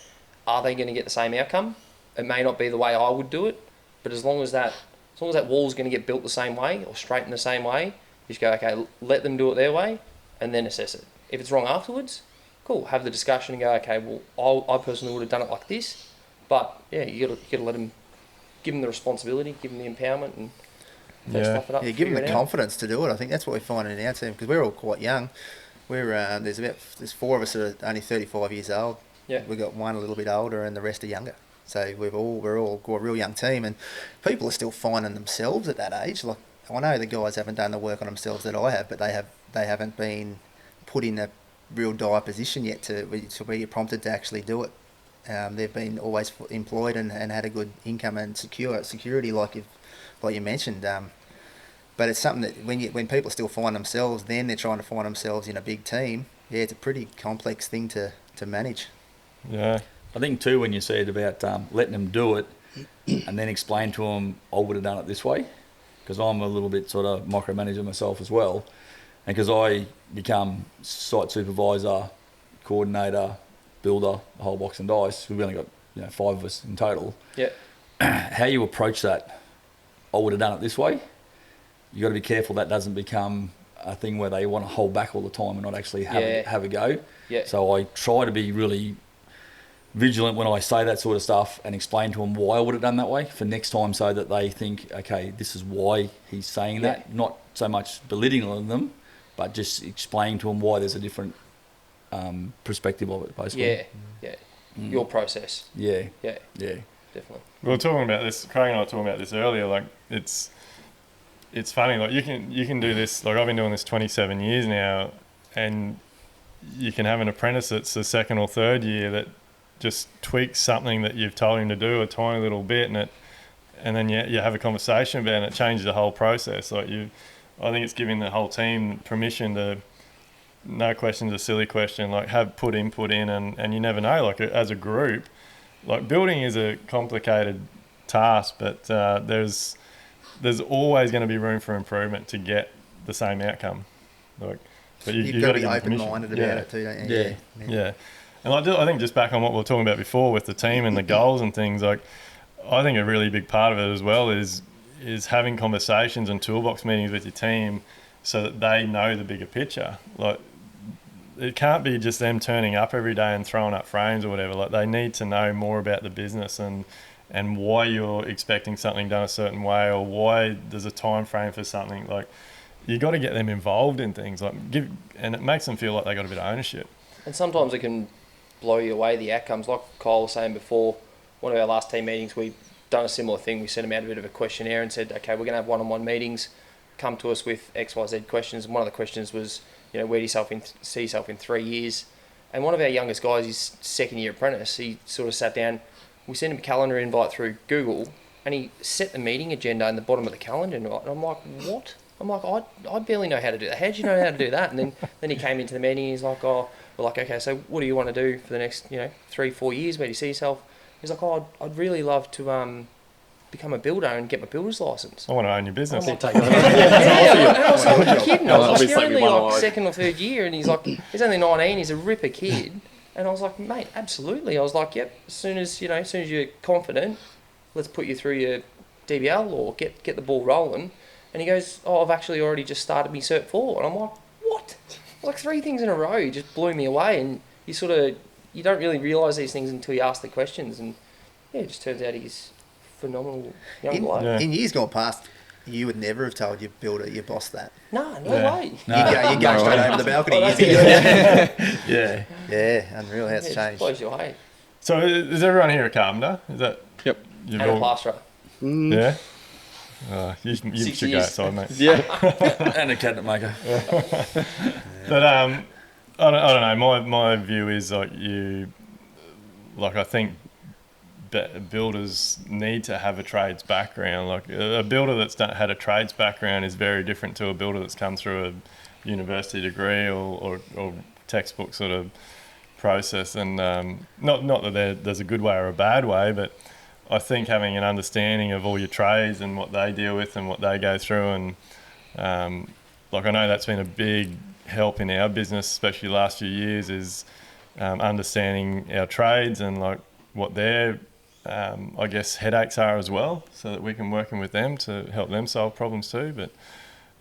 are they going to get the same outcome? It may not be the way I would do it, but as long as that wall's going to get built the same way or straightened the same way, you just go, okay, let them do it their way and then assess it. If it's wrong afterwards, cool, have the discussion and go, okay, well, I personally would have done it like this, but yeah, you got to let them, give them the responsibility, give them the empowerment and stuff it up. Yeah, give them the confidence to do it. I think that's what we find in our team because we're all quite young. There's 4 of us that are only 35 years old. Yeah. We've got one a little bit older and the rest are younger. So we're all got a real young team and people are still finding themselves at that age. Like I know the guys haven't done the work on themselves that I have, but they haven't been put in a real dire position yet to be prompted to actually do it. They've been always employed and had a good income and security like you mentioned. But it's something that when people still find themselves, then they're trying to find themselves in a big team. Yeah, it's a pretty complex thing to manage. Yeah. I think too when you said about letting them do it and then explain to them, I would have done it this way, because I'm a little bit sort of micromanager myself as well. And because I become site supervisor, coordinator, builder, the whole box and dice, we've only got 5 of us in total. Yeah. How you approach that, I would have done it this way. You got to be careful that doesn't become a thing where they want to hold back all the time and not actually have a go. Yeah. So I try to be really vigilant when I say that sort of stuff and explain to them why I would have done that way for next time, so that they think, okay, this is why he's saying that. Not so much belittling them, but just explain to them why there's a different perspective of it, basically. Yeah. Your process. Yeah. Definitely. We were talking about this. Craig and I were talking about this earlier. Like it's funny. Like you can do this. Like I've been doing this 27 years now, and you can have an apprentice that's the 2nd or 3rd year that just tweaks something that you've told him to do a tiny little bit, and then you have a conversation about it, and it changes the whole process. Like I think it's giving the whole team permission to, no question's a silly question, like have put input in, and you never know, like as a group, like building is a complicated task, but there's always going to be room for improvement to get the same outcome. Like, but you've got to be open-minded about it too, don't you? Yeah. And I think just back on what we were talking about before with the team and the goals and things, like I think a really big part of it as well is having conversations and toolbox meetings with your team so that they know the bigger picture. Like it can't be just them turning up every day and throwing up frames or whatever. Like they need to know more about the business and why you're expecting something done a certain way, or why there's a time frame for something. Like you got to get them involved in things, and it makes them feel like they got a bit of ownership. And sometimes it can blow you away, the outcomes. Like Kyle was saying before, one of our last team meetings, we done a similar thing. We sent them out a bit of a questionnaire and said, okay, we're going to have one-on-one meetings. Come to us with XYZ questions. And one of the questions was, where do you see yourself in 3 years? And one of our youngest guys, his 2nd year apprentice, he sort of sat down. We sent him a calendar invite through Google, and he set the meeting agenda in the bottom of the calendar. And I'm like, what? I'm like, I barely know how to do that. How do you know how to do that? And then he came into the meeting and he's like, we're like, okay, so what do you want to do for the next 3-4 years? Where do you see yourself? He's like, I'd really love to become a builder and get my builder's license. I want to own your business. And I was like, kidding. I was like, you're only like 2nd or 3rd year, and he's like, he's only 19. He's a ripper kid, and I was like, mate, absolutely. I was like, yep. As soon as you're confident, let's put you through your DBL or get the ball rolling. And he goes, I've actually already just started me Cert 4. And I'm like, what? Like 3 things in a row just blew me away. And you don't really realise these things until you ask the questions. And yeah, it just turns out he's phenomenal young bloke. In years gone past, you would never have told your builder, your boss that. No Yeah. way. You go straight over the balcony. Yeah. Yeah, unreal how it's It changed. blows your way. So is everyone here a carpenter? Is that? Yep. You've And a all- plasterer. Yeah. You 6 should go years. outside, mate. Yeah. And a cabinet maker. But I don't know. My view is like I think builders need to have a trades background. Like a builder that's had a trades background is very different to a builder that's come through a university degree or textbook sort of process. And not that there's a good way or a bad way, but I think having an understanding of all your trades and what they deal with and what they go through, and I know that's been a big help in our business, especially the last few years, is understanding our trades and like what their I guess headaches are as well, so that we can work with them to help them solve problems too. But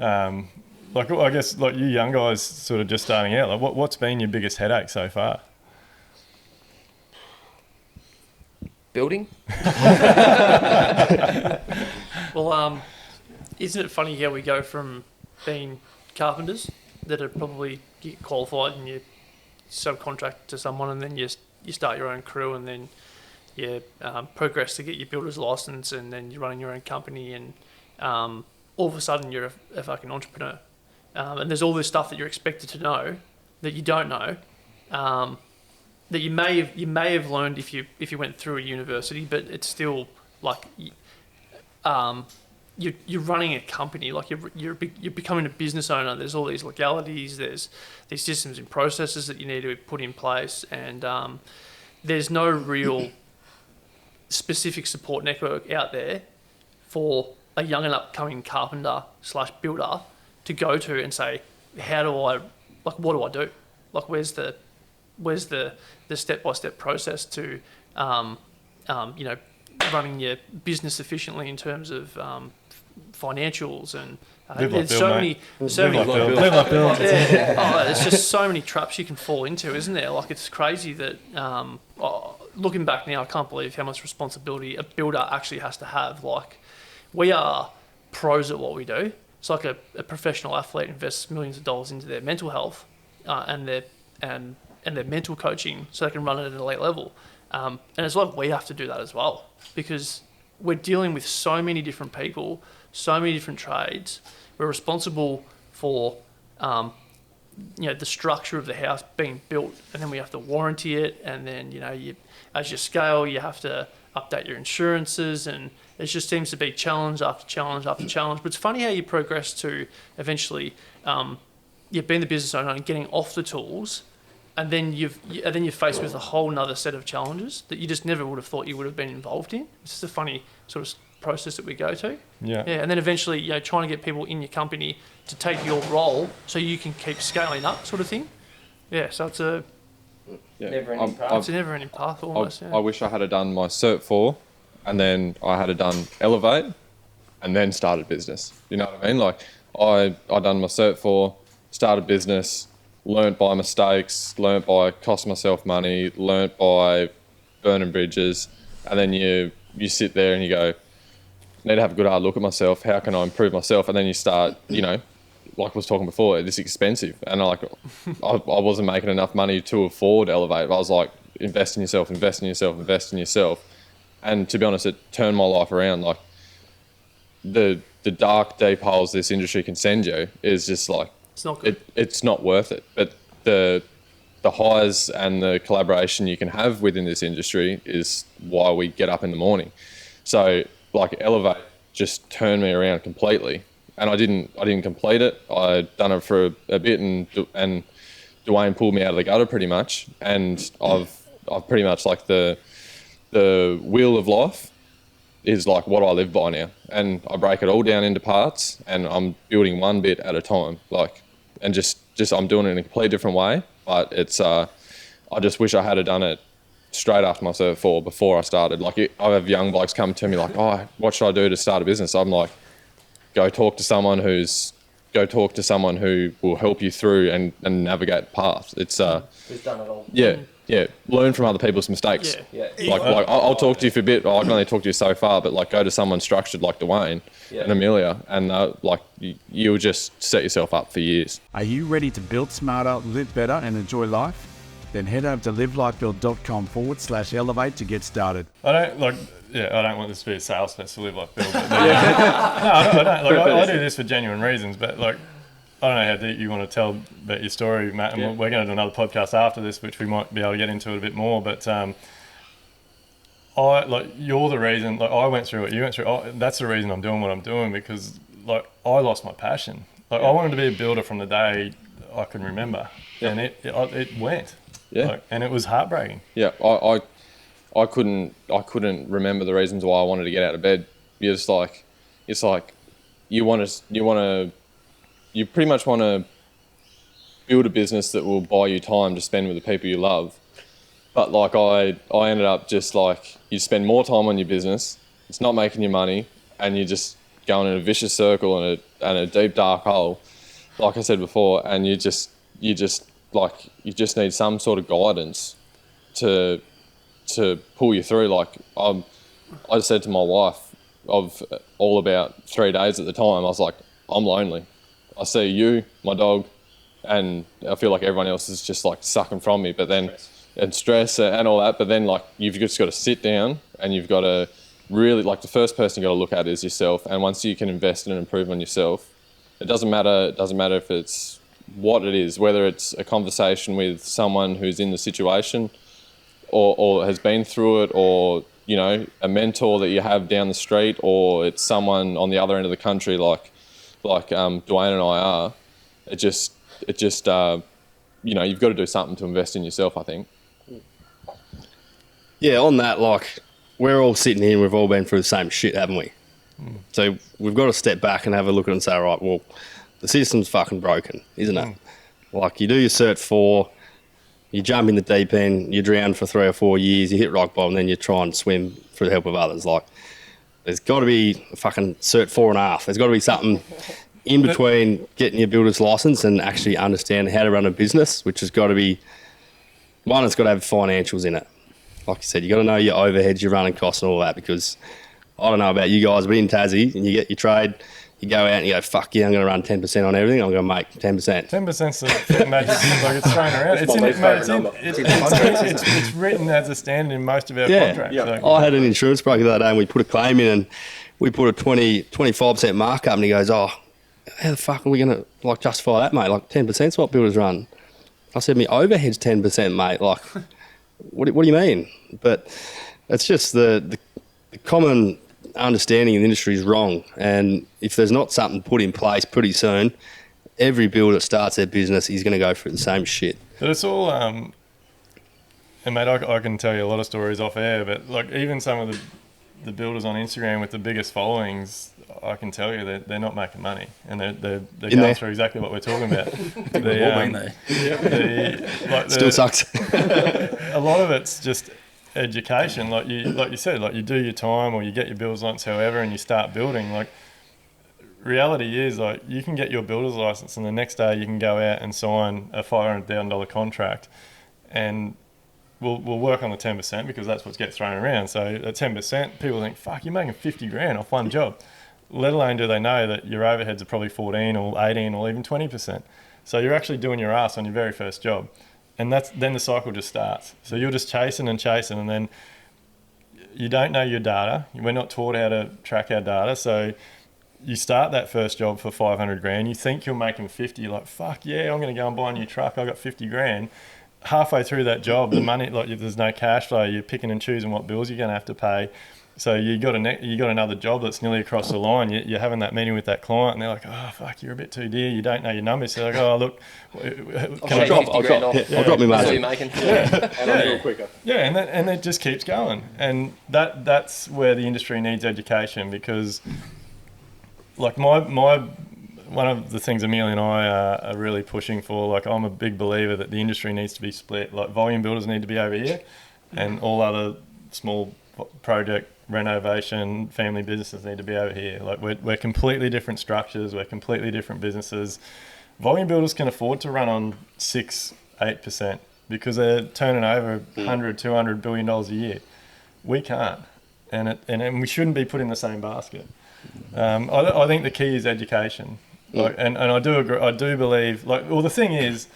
I guess like you young guys sort of just starting out, like what's been your biggest headache so far? Building. Well, isn't it funny how we go from being carpenters that are probably get qualified and you subcontract to someone, and then you start your own crew, and then you progress to get your builder's license, and then you're running your own company, and all of a sudden you're a fucking entrepreneur. And there's all this stuff that you're expected to know that you don't know, that you may have learned if you went through a university, but it's still like you're running a company, like you're becoming a business owner. There's all these legalities, there's these systems and processes that you need to put in place, and there's no real specific support network out there for a young and upcoming carpenter / builder to go to and say, how do I, like, what do I do? Like, where's the step-by-step process to, running your business efficiently in terms of financials, and there's so many. Live like Bill. There's just so many traps you can fall into, isn't there? Like, it's crazy that looking back now, I can't believe how much responsibility a builder actually has to have. Like, we are pros at what we do. It's like a professional athlete invests millions of dollars into their mental health and their mental coaching so they can run it at an elite level. And it's like we have to do that as well, because we're dealing with so many different people, so many different trades. We're responsible for the structure of the house being built, and then we have to warranty it, and then as you scale, you have to update your insurances, and it just seems to be challenge after challenge after challenge. But it's funny how you progress to eventually being the business owner and getting off the tools, and then you're faced with a whole nother set of challenges that you just never would have thought you would have been involved in. It's just a funny sort of process that we go to. Yeah. And then eventually, trying to get people in your company to take your role so you can keep scaling up, sort of thing. Yeah. So it's a Never-ending path. it's a never-ending path almost. I wish I had done my Cert 4 and then I had done Elevate and then started business. You know what I mean? Like, I done my Cert 4, started business, learnt by mistakes, learnt by cost myself money, learnt by burning bridges, and then you sit there and you go, I need to have a good hard look at myself. How can I improve myself? And then you start, like I was talking before, it's expensive. And I wasn't making enough money to afford Elevate. I was like, invest in yourself. And to be honest, it turned my life around. Like, the dark, deep holes this industry can send you is just like, It's not good. It's not worth it. But the highs and the collaboration you can have within this industry is why we get up in the morning. So, like, Elevate just turned me around completely. And I didn't complete it. I'd done it for a bit, and Duayne pulled me out of the gutter pretty much. And I've pretty much, like, the wheel of life is like what I live by now. And I break it all down into parts, and I'm building one bit at a time. Like, and just I'm doing it in a completely different way. But it's I just wish I had done it straight after my Cert 4 before I started. Like, I have young blokes come to me like, oh, what should I do to start a business? I'm like, go talk to someone who will help you through and navigate the path. It's Who's done it all. yeah, learn from other people's mistakes. Yeah. Like I'll talk to you for a bit. I can only talk to you so far, but like go to someone structured like Duayne and Amelia, and like you'll just set yourself up for years. Are you ready to build smarter, live better, and enjoy life? Then head over to livelikebuild.com/elevate to get started. I don't want this to be a sales fest to Live Like Build. But no, I don't. Like, I do this for genuine reasons, but like, I don't know how deep you want to tell about your story, Matt. And we're going to do another podcast after this, which we might be able to get into it a bit more. But you're the reason. Like, I went through what you went through. That's the reason I'm doing what I'm doing, because like I lost my passion. Like I wanted to be a builder from the day I can remember, and it went. Yeah, like, and it was heartbreaking. Yeah, I couldn't remember the reasons why I wanted to get out of bed. It's like you pretty much want to build a business that will buy you time to spend with the people you love. But like I ended up just like, you spend more time on your business, it's not making you money, and you're just going in a vicious circle and a deep dark hole, like I said before, and you just need some sort of guidance to pull you through. Like I said to my wife of all about 3 days at the time, I was like, I'm lonely. I see you, my dog, and I feel like everyone else is just like sucking from me, but then and stress and all that. But then like you've just got to sit down and you've got to really, like, the first person you got to look at is yourself. And once you can invest in and improve on yourself, it doesn't matter if it's what it is, whether it's a conversation with someone who's in the situation or has been through it, or, you know, a mentor that you have down the street, or it's someone on the other end of the country like Duayne and I are. It just you know, you've got to do something to invest in yourself, I think. Yeah, on that, like, we're all sitting here and we've all been through the same shit, haven't we? So we've got to step back and have a look at it and say, right, well, the system's fucking broken, isn't it? Like, you do your Cert 4, you jump in the deep end, you drown for 3 or 4 years, you hit rock bottom, then you try and swim through the help of others. Like, there's got to be a fucking Cert 4.5. There's got to be something in between getting your builder's license and actually understanding how to run a business, which has got to be, one, it's got to have financials in it. Like you said, you got to know your overheads, your running costs and all that, because I don't know about you guys, but in Tassie, and you get your trade, you go out and you go, fuck yeah, I'm going to run 10% on everything, I'm going to make 10%. 10%'s the magic symbol, like, it's thrown around. It's written as a standard in most of our contracts. Yeah. So. I had an insurance broker the other day and we put a claim in and we put a 25% markup, and he goes, oh, how the fuck are we going to like justify that, mate? Like 10%'s what builders run. I said, my overhead's 10%, mate. Like, what do you mean? But it's just the common understanding in the industry is wrong, and if there's not something put in place pretty soon, every builder that starts their business is going to go through the same shit. But it's all, and mate, I can tell you a lot of stories off air, but like even some of the builders on Instagram with the biggest followings, I can tell you that they're not making money, and they're going through exactly what we're talking about. We've all been there. Still sucks. A lot of it's just education, like you said, like you do your time or you get your builder's license, however, and you start building. Like, reality is, like, you can get your builder's license and the next day you can go out and sign a $500,000 contract, and we'll work on the 10% because that's what gets thrown around. So at 10%, people think, fuck, you're making 50 grand off one job. Let alone do they know that your overheads are probably 14 or 18 or even 20%. So you're actually doing your ass on your very first job. And then the cycle just starts. So you're just chasing, and then you don't know your data. We're not taught how to track our data. So you start that first job for 500 grand. You think you're making 50. You're like, fuck yeah, I'm going to go and buy a new truck. I got 50 grand. Halfway through that job, the money, like, there's no cash flow. You're picking and choosing what bills you're going to have to pay. So you got another job that's nearly across the line. You're having that meeting with that client, and they're like, "Oh fuck, you're a bit too dear. You don't know your numbers." So they're like, "Oh look, I'll drop my margin." Yeah, and it just keeps going, and that's where the industry needs education, because, like, my one of the things Amelia and I are really pushing for, like, I'm a big believer that the industry needs to be split. Like, volume builders need to be over here, and all other small project, renovation, family businesses need to be over here. Like, we're completely different structures, we're completely different businesses. Volume builders can afford to run on 6-8%. because they're turning over 100, 200 billion dollars a year. We can't, and we shouldn't be put in the same basket. I think the key is education, and I do agree. I do believe, the thing is,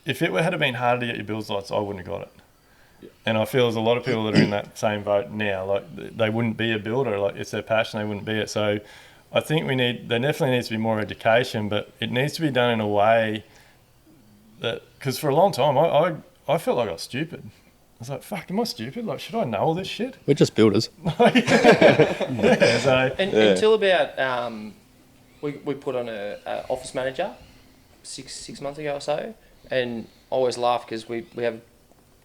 if it had been harder to get your builds lights, I wouldn't have got it. And I feel there's a lot of people that are in that same boat now. Like, they wouldn't be a builder. Like, it's their passion, they wouldn't be it. So I think there definitely needs to be more education, but it needs to be done in a way that, because for a long time I felt like I was stupid. I was like, fuck, am I stupid? Like, should I know all this shit? We're just builders. Until about we put on a office manager six months ago or so, and I always laugh because we have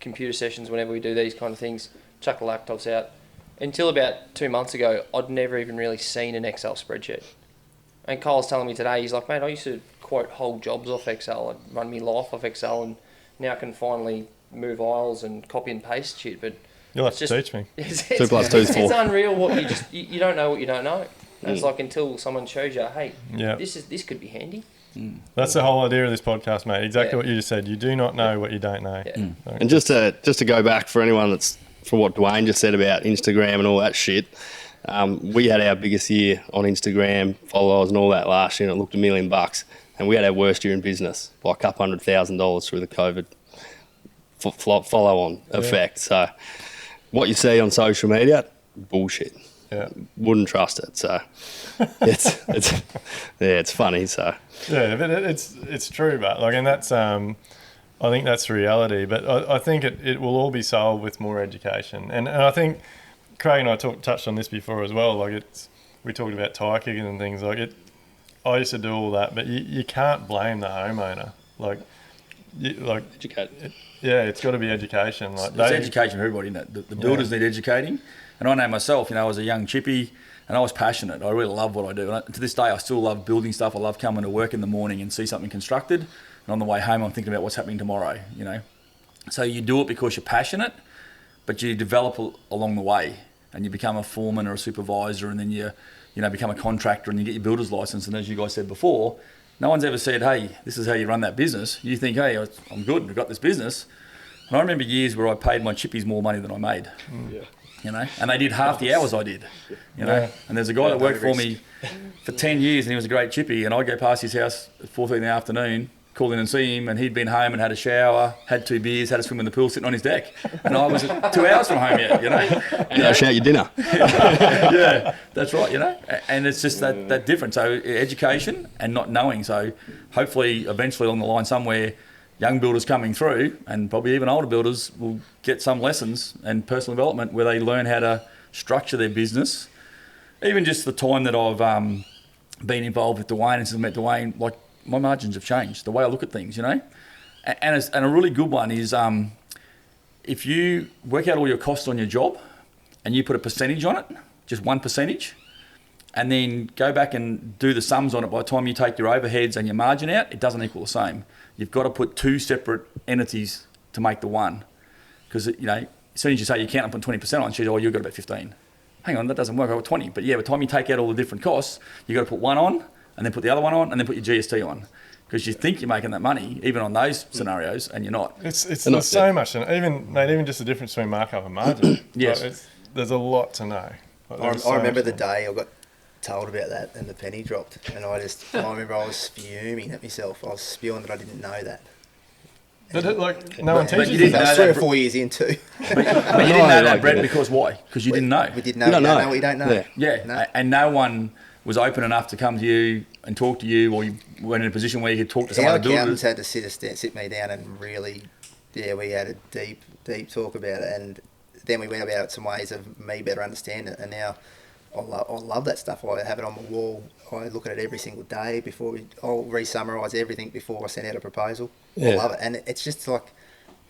computer sessions whenever we do these kind of things, chuck the laptops out. Until about 2 months ago, I'd never even really seen an Excel spreadsheet. And Kyle's telling me today, he's like, mate, I used to quote whole jobs off Excel. I'd run my life off Excel, and now I can finally move aisles and copy and paste shit. But you'll have to teach me. 2 + 2 is 4. It's unreal what you don't know what you don't know. And it's like, until someone shows you, hey, this could be handy. That's the whole idea of this podcast, mate. Exactly what you just said. You do not know what you don't know. Yeah. And just to go back for anyone that's, for what Duayne just said about Instagram and all that shit, we had our biggest year on Instagram followers and all that last year, and it looked $1 million, and we had our worst year in business by a couple $100,000 through the COVID follow-on effect. So what you see on social media, bullshit. Yeah. Wouldn't trust it. So it's funny. So yeah, but it's true, but and that's I think that's the reality. But I think it will all be solved with more education, and I think Craig and I touched on this before as well. We talked about tire kicking and things I used to do all that, but you can't blame the homeowner. educate. It's got to be education. It's education for everybody, isn't it? The builders need educating. And I know myself, I was a young chippy and I was passionate. I really love what I do. And to this day, I still love building stuff. I love coming to work in the morning and see something constructed. And on the way home, I'm thinking about what's happening tomorrow, So you do it because you're passionate, but you develop along the way and you become a foreman or a supervisor, and then you become a contractor and you get your builder's license. And as you guys said before, no one's ever said, hey, this is how you run that business. You think, hey, I'm good, I've got this business. And I remember years where I paid my chippies more money than I made. And they did half the hours I did, And there's a guy that worked for me for 10 years, and he was a great chippy, and I'd go past his house at 4:30 in the afternoon, call in and see him, and he'd been home and had a shower, had 2 beers, had a swim in the pool, sitting on his deck. And I was 2 hours from home yet, And I'll shout your dinner. Yeah, that's right, And it's just that difference. So education and not knowing. So hopefully, eventually along the line somewhere, young builders coming through, and probably even older builders, will get some lessons and personal development where they learn how to structure their business. Even just the time that I've been involved with Duayne, and since I met Duayne, my margins have changed, the way I look at things, And a really good one is if you work out all your costs on your job and you put a percentage on it, just 1%, and then go back and do the sums on it, by the time you take your overheads and your margin out, it doesn't equal the same. You've got to put 2 separate entities to make the one. Because, as soon as you say you can't put 20% on, she says, you've got about 15. Hang on, that doesn't work, I've got 20. But yeah, by the time you take out all the different costs, you've got to put one on, and then put the other one on, and then put your GST on. Because you think you're making that money, even on those scenarios, and you're not. There's so much, even just the difference between markup and margin. Yes. There's a lot to know. I remember the day I got told about that and the penny dropped, and I remember I was fuming at myself. I was spewing that I didn't know that. But no one teaches you. you That was 3 or 4 years in too. But you didn't know that, Brett, because why? Because you didn't know. We didn't know. You don't know what you don't know. Yeah. No. And no one was open enough to come to you and talk to you, or you weren't in a position where you could talk to someone. Our accountants had to sit me down and really, we had a deep talk about it, and then we went about some ways of me better understanding it, and now I love that stuff. I have it on my wall. I look at it every single day I'll re-summarise everything before I send out a proposal. I love it, and it's just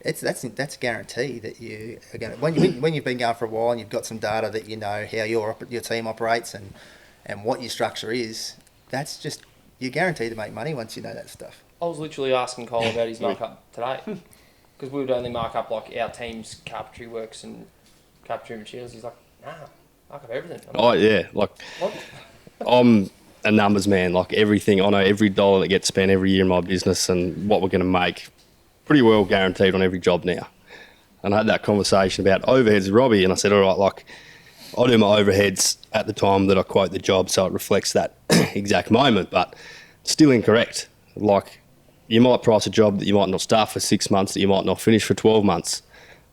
that's a guarantee that you are going to, when you've been going for a while and you've got some data that you know how your team operates and what your structure is. That's just, you're guaranteed to make money once you know that stuff. I was literally asking Cole about his markup today, because we would only mark up our team's carpentry works and carpentry materials. He's like, nah, mark up everything. What? I'm a numbers man. Everything, I know every dollar that gets spent every year in my business and what we're going to make pretty well guaranteed on every job now. And I had that conversation about overheads with Robby, and I said, all right, like, I do my overheads at the time that I quote the job, so it reflects that exact moment, but still incorrect. Like, you might price a job that you might not start for 6 months, that you might not finish for 12 months.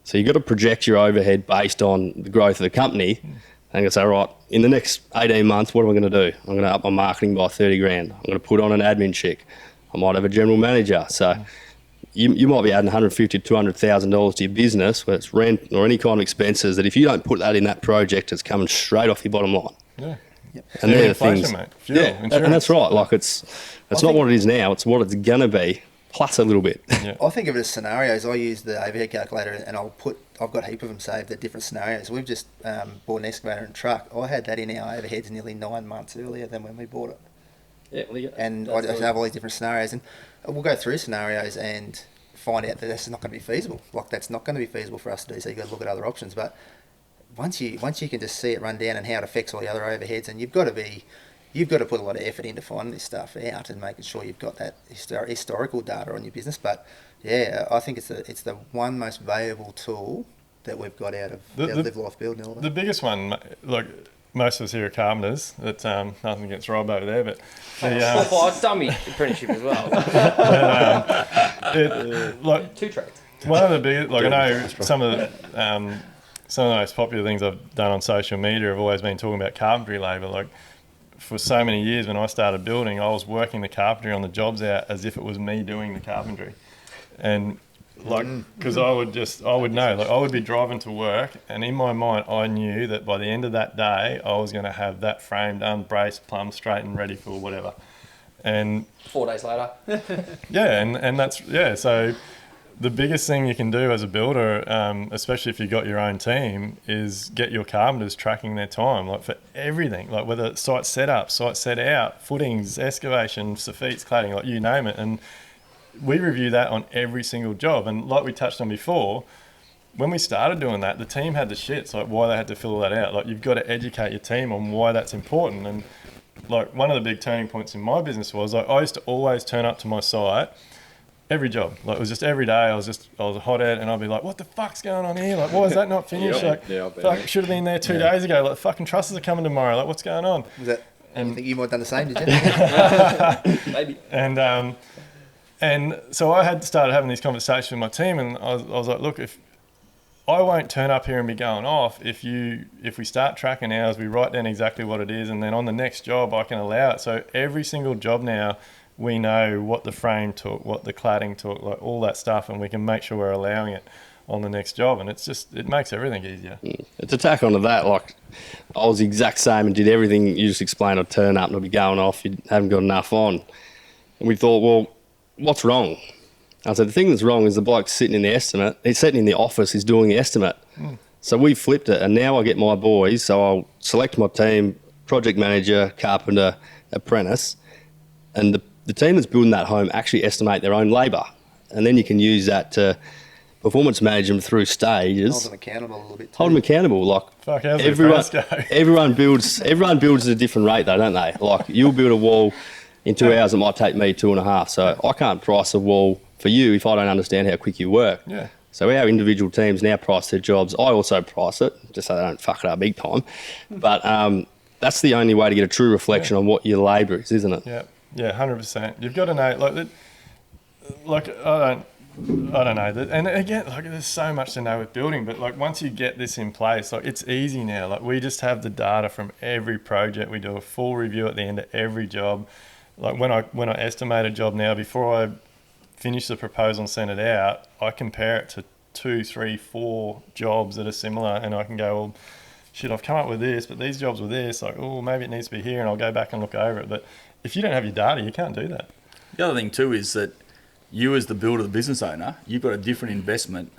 So you've got to project your overhead based on the growth of the company. And you say, right, in the next 18 months, what am I going to do? I'm going to up my marketing by 30 grand. I'm going to put on an admin check. I might have a general manager. So you might be adding $150,000 to $200,000 to your business, whether it's rent or any kind of expenses, that if you don't put that in that project, it's coming straight off your bottom line. Yeah. And they're the things. Mate. Fuel, And that's right. Like, it's not what it is now. It's what it's going to be, plus a little bit. Yeah. I think of it as scenarios. I use the overhead calculator, and I've got a heap of them saved at different scenarios. We've just bought an excavator and truck. I had that in our overheads nearly 9 months earlier than when we bought it. Yeah, well, And I just have all these different scenarios, and we'll go through scenarios and find out that that's not going to be feasible. Like, that's not going to be feasible for us to do. So you've got to look at other options. But once you can just see it run down and how it affects all the other overheads, and you've got to put a lot of effort into finding this stuff out and making sure you've got that historical data on your business. But yeah, I think it's the one most valuable tool that we've got out of our Live Life Build and all that. The biggest one, like most of us here are carpenters. That's nothing against Rob over there, but I've done my apprenticeship as well. like 2 trades. one of the biggest, like I know some of the most popular things I've done on social media have always been talking about carpentry labour. Like, for so many years when I started building, I was working the carpentry on the jobs out as if it was me doing the carpentry. And like, because I would know, like I would be driving to work, and in my mind I knew that by the end of that day I was going to have that frame done, braced, plumbed, straight and ready for whatever. And 4 days later. yeah, and that's, yeah, so the biggest thing you can do as a builder, especially if you've got your own team, is get your carpenters tracking their time, like for everything, like whether it's site setup, site set out, footings, excavation, soffits, cladding, like you name it. And we review that on every single job. And like we touched on before, when we started doing that, the team had the shits, like why they had to fill that out. Like, you've got to educate your team on why that's important. And like, one of the big turning points in my business was, like, I used to always turn up to my site every job. Like, it was just every day I was a hothead, and I'd be like, what the fuck's going on here? Like, why is that not finished? Like, fuck, should have been there 2 days ago. Like, fucking trusses are coming tomorrow. Like, what's going on? Was that, you think you might have done the same, did you? Maybe. And so I had started having these conversations with my team, and I was like, look, if I won't turn up here and be going off, if we start tracking hours, we write down exactly what it is, and then on the next job I can allow it. So every single job now, we know what the frame took, what the cladding took, like all that stuff, and we can make sure we're allowing it on the next job. And it makes everything easier. To tack onto that, like, I was the exact same and did everything you just explained. I'd turn up and I'd be going off, you haven't got enough on. And we thought, well, what's wrong? I said, the thing that's wrong is the bloke's sitting in the estimate. He's sitting in the office, he's doing the estimate. So we flipped it, and now I get my boys, so I'll select my team, project manager, carpenter, apprentice, and the team that's building that home actually estimate their own labour. And then you can use that to performance manage them through stages. Hold them accountable a little bit too. Hold them accountable. Like, Fuck, how's everyone, the go? everyone builds at a different rate though, don't they? Like, you'll build a wall in 2 hours, it might take me 2.5. So I can't price a wall for you if I don't understand how quick you work. Yeah. So our individual teams now price their jobs. I also price it, just so they don't fuck it up big time. But that's the only way to get a true reflection on what your labour is, isn't it? Yeah, 100%. You've got to know, like I don't know. And again, like, there's so much to know with building, but like, once you get this in place, like, it's easy now. Like, we just have the data from every project. We do a full review at the end of every job. Like, when I estimate a job now, before I finish the proposal and send it out, I compare it to 2, 3, 4 jobs that are similar, and I can go, well, shit, I've come up with this, but these jobs were this. Like, oh, maybe it needs to be here, and I'll go back and look over it. But if you don't have your data, you can't do that. The other thing too is that you, as the builder, the business owner, you've got a different investment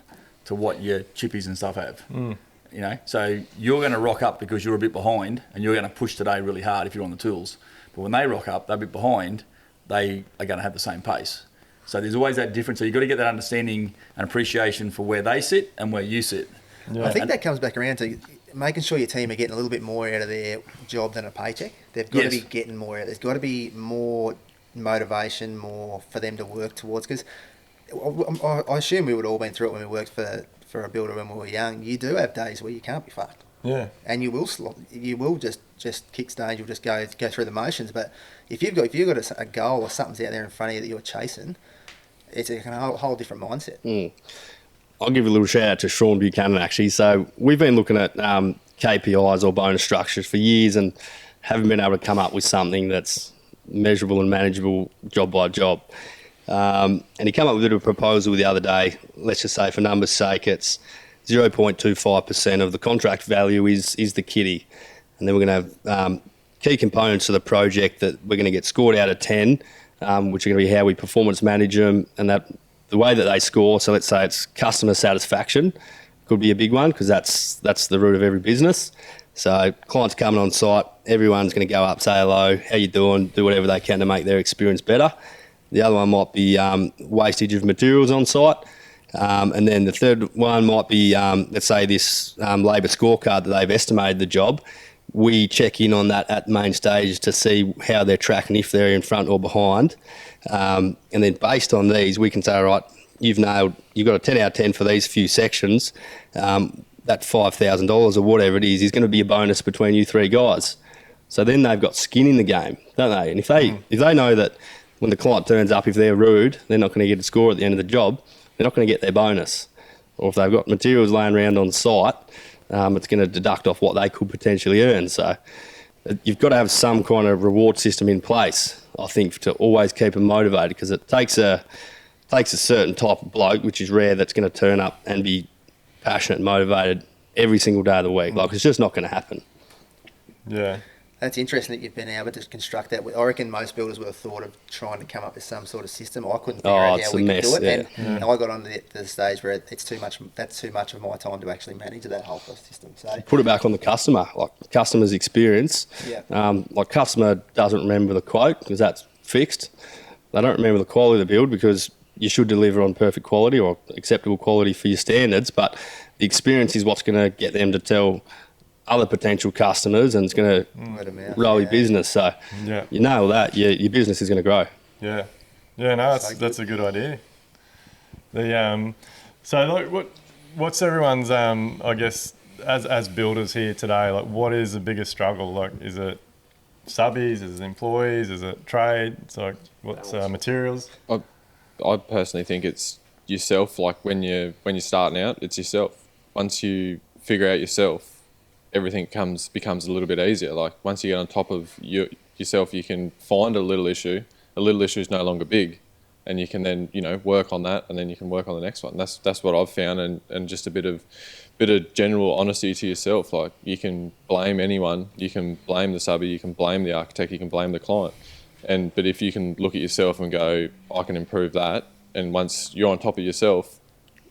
to what your chippies and stuff have. You know, so you're going to rock up because you're a bit behind, and you're going to push today really hard if you're on the tools. But when they rock up, they're a bit behind, they are going to have the same pace. So there's always that difference. So you've got to get that understanding and appreciation for where they sit and where you sit. Yeah. I think that comes back around to making sure your team are getting a little bit more out of their job than a paycheck. They've got to be getting more out. There's got to be more motivation, more for them to work towards. Because I assume we would all been through it when we worked for a builder when we were young. You do have days where you can't be fucked. Yeah. And you will just kick stage. You'll just go through the motions. But if you've got a goal or something's out there in front of you that you're chasing, it's a whole different mindset. I'll give a little shout out to Sean Buchanan actually. So we've been looking at KPIs or bonus structures for years and haven't been able to come up with something that's measurable and manageable job by job. And he came up with a proposal the other day. Let's just say, for numbers' sake, it's 0.25% of the contract value is the kitty. And then we're going to have key components of the project that we're going to get scored out of 10, which are going to be how we performance manage them and that the way that they score. So let's say it's customer satisfaction could be a big one because that's the root of every business. So clients coming on site, everyone's going to go up, say hello, how you doing, do whatever they can to make their experience better. The other one might be wastage of materials on site. And then the third one might be, let's say, this labour scorecard that they've estimated the job. We check in on that at main stage to see how they're tracking, if they're in front or behind. And then based on these, we can say, all right, you've got a 10 out of 10 for these few sections. That $5,000 or whatever it is going to be a bonus between you three guys. So then they've got skin in the game, don't they? And if they know that when the client turns up, if they're rude, they're not going to get a score at the end of the job, they're not going to get their bonus. Or if they've got materials laying around on site, it's going to deduct off what they could potentially earn. So you've got to have some kind of reward system in place, I think, to always keep them motivated, because it takes a certain type of bloke, which is rare, that's going to turn up and be passionate and motivated every single day of the week. Like, it's just not going to happen. Yeah. That's interesting that you've been able to construct that. I reckon most builders would have thought of trying to come up with some sort of system. I couldn't figure out how we could do it. Yeah. And I got on the stage where it's too much. That's too much of my time to actually manage that whole system. So put it back on the customer, like customer's experience. Yeah. Like, customer doesn't remember the quote because that's fixed. They don't remember the quality of the build because you should deliver on perfect quality or acceptable quality for your standards. But the experience is what's going to get them to tell other potential customers, and it's going to roll your business. So you nail that, your business is going to grow. Yeah, no, that's a good idea. So like, what's everyone's I guess as builders here today, like, what is the biggest struggle? Like, is it subbies, is it employees, is it trade? So like, what's materials? I personally think it's yourself. Like, when you're starting out, it's yourself. Once you figure out yourself, everything becomes a little bit easier. Like, once you get on top of yourself, you can find a little issue. A little issue is no longer big, and you can then work on that, and then you can work on the next one. That's what I've found, and just a bit of general honesty to yourself. Like, you can blame anyone, you can blame the subby, you can blame the architect, you can blame the client, but if you can look at yourself and go, I can improve that, and once you're on top of yourself,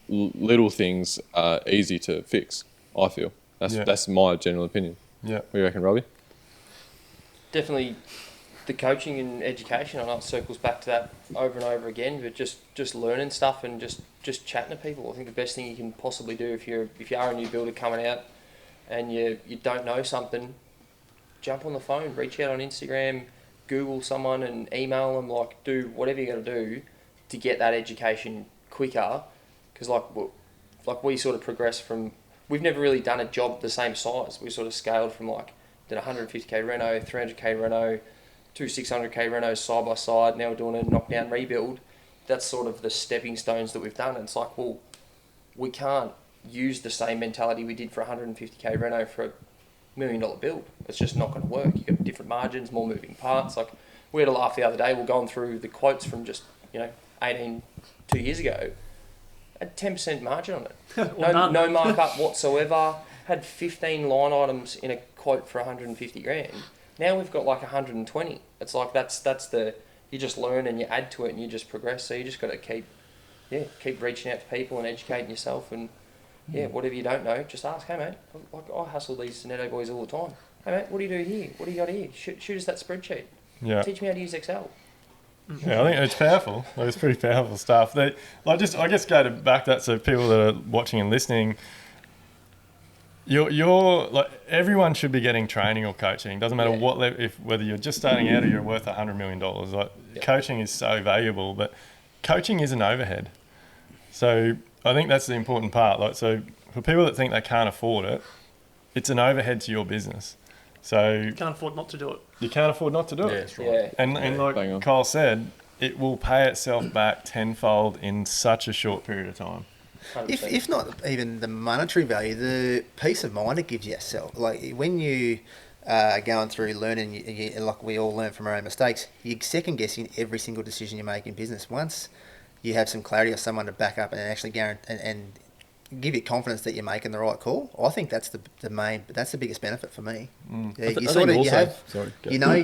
little things are easy to fix, I feel. That's my general opinion. Yeah. What do you reckon, Robby? Definitely the coaching and education. I know it circles back to that over and over again, but just learning stuff and just chatting to people. I think the best thing you can possibly do if you are a new builder coming out and you don't know something, jump on the phone, reach out on Instagram, Google someone and email them, like, do whatever you got to do to get that education quicker. Because like we sort of progress from, we've never really done a job the same size. We sort of scaled from did 150k reno, 300k reno, 600k renos side by side. Now we're doing a knockdown rebuild. That's sort of the stepping stones that we've done. And it's like, well, we can't use the same mentality we did for 150k reno for $1 million build. It's just not going to work. You've got different margins, more moving parts. Like, we had a laugh the other day. We're going through the quotes from just 2 years ago. Had 10% margin on it. No markup whatsoever. Had 15 line items in a quote for 150 grand. Now we've got 120. It's like that's the, you just learn and you add to it and you just progress. So you just got to keep reaching out to people and educating yourself, and whatever you don't know, just ask. Hey mate, like, I hustle these Zanetto boys all the time. Hey mate, what do you do here? What do you got here? Shoot us that spreadsheet. Yeah. Teach me how to use Excel. Yeah, I think it's powerful. Like, it's pretty powerful stuff. I guess go to back that, so people that are watching and listening, you're like, everyone should be getting training or coaching. Doesn't matter what level, whether you're just starting out or you're worth $100 million. Like, coaching is so valuable, but coaching is an overhead. So I think that's the important part. Like, so for people that think they can't afford it, it's an overhead to your business. So You can't afford not to do it. you can't afford not to do Yeah, it. that's right. Yeah. And bang like on. Kyle said, it will pay itself back tenfold in such a short period of time. 100%. If not even the monetary value, the peace of mind it gives yourself. Like when you are going through learning, like we all learn from our own mistakes, you're second guessing every single decision you make in business. Once you have some clarity or someone to back up and actually guarantee and give you confidence that you're making the right call, I think that's the biggest benefit for me. Yeah, you sort of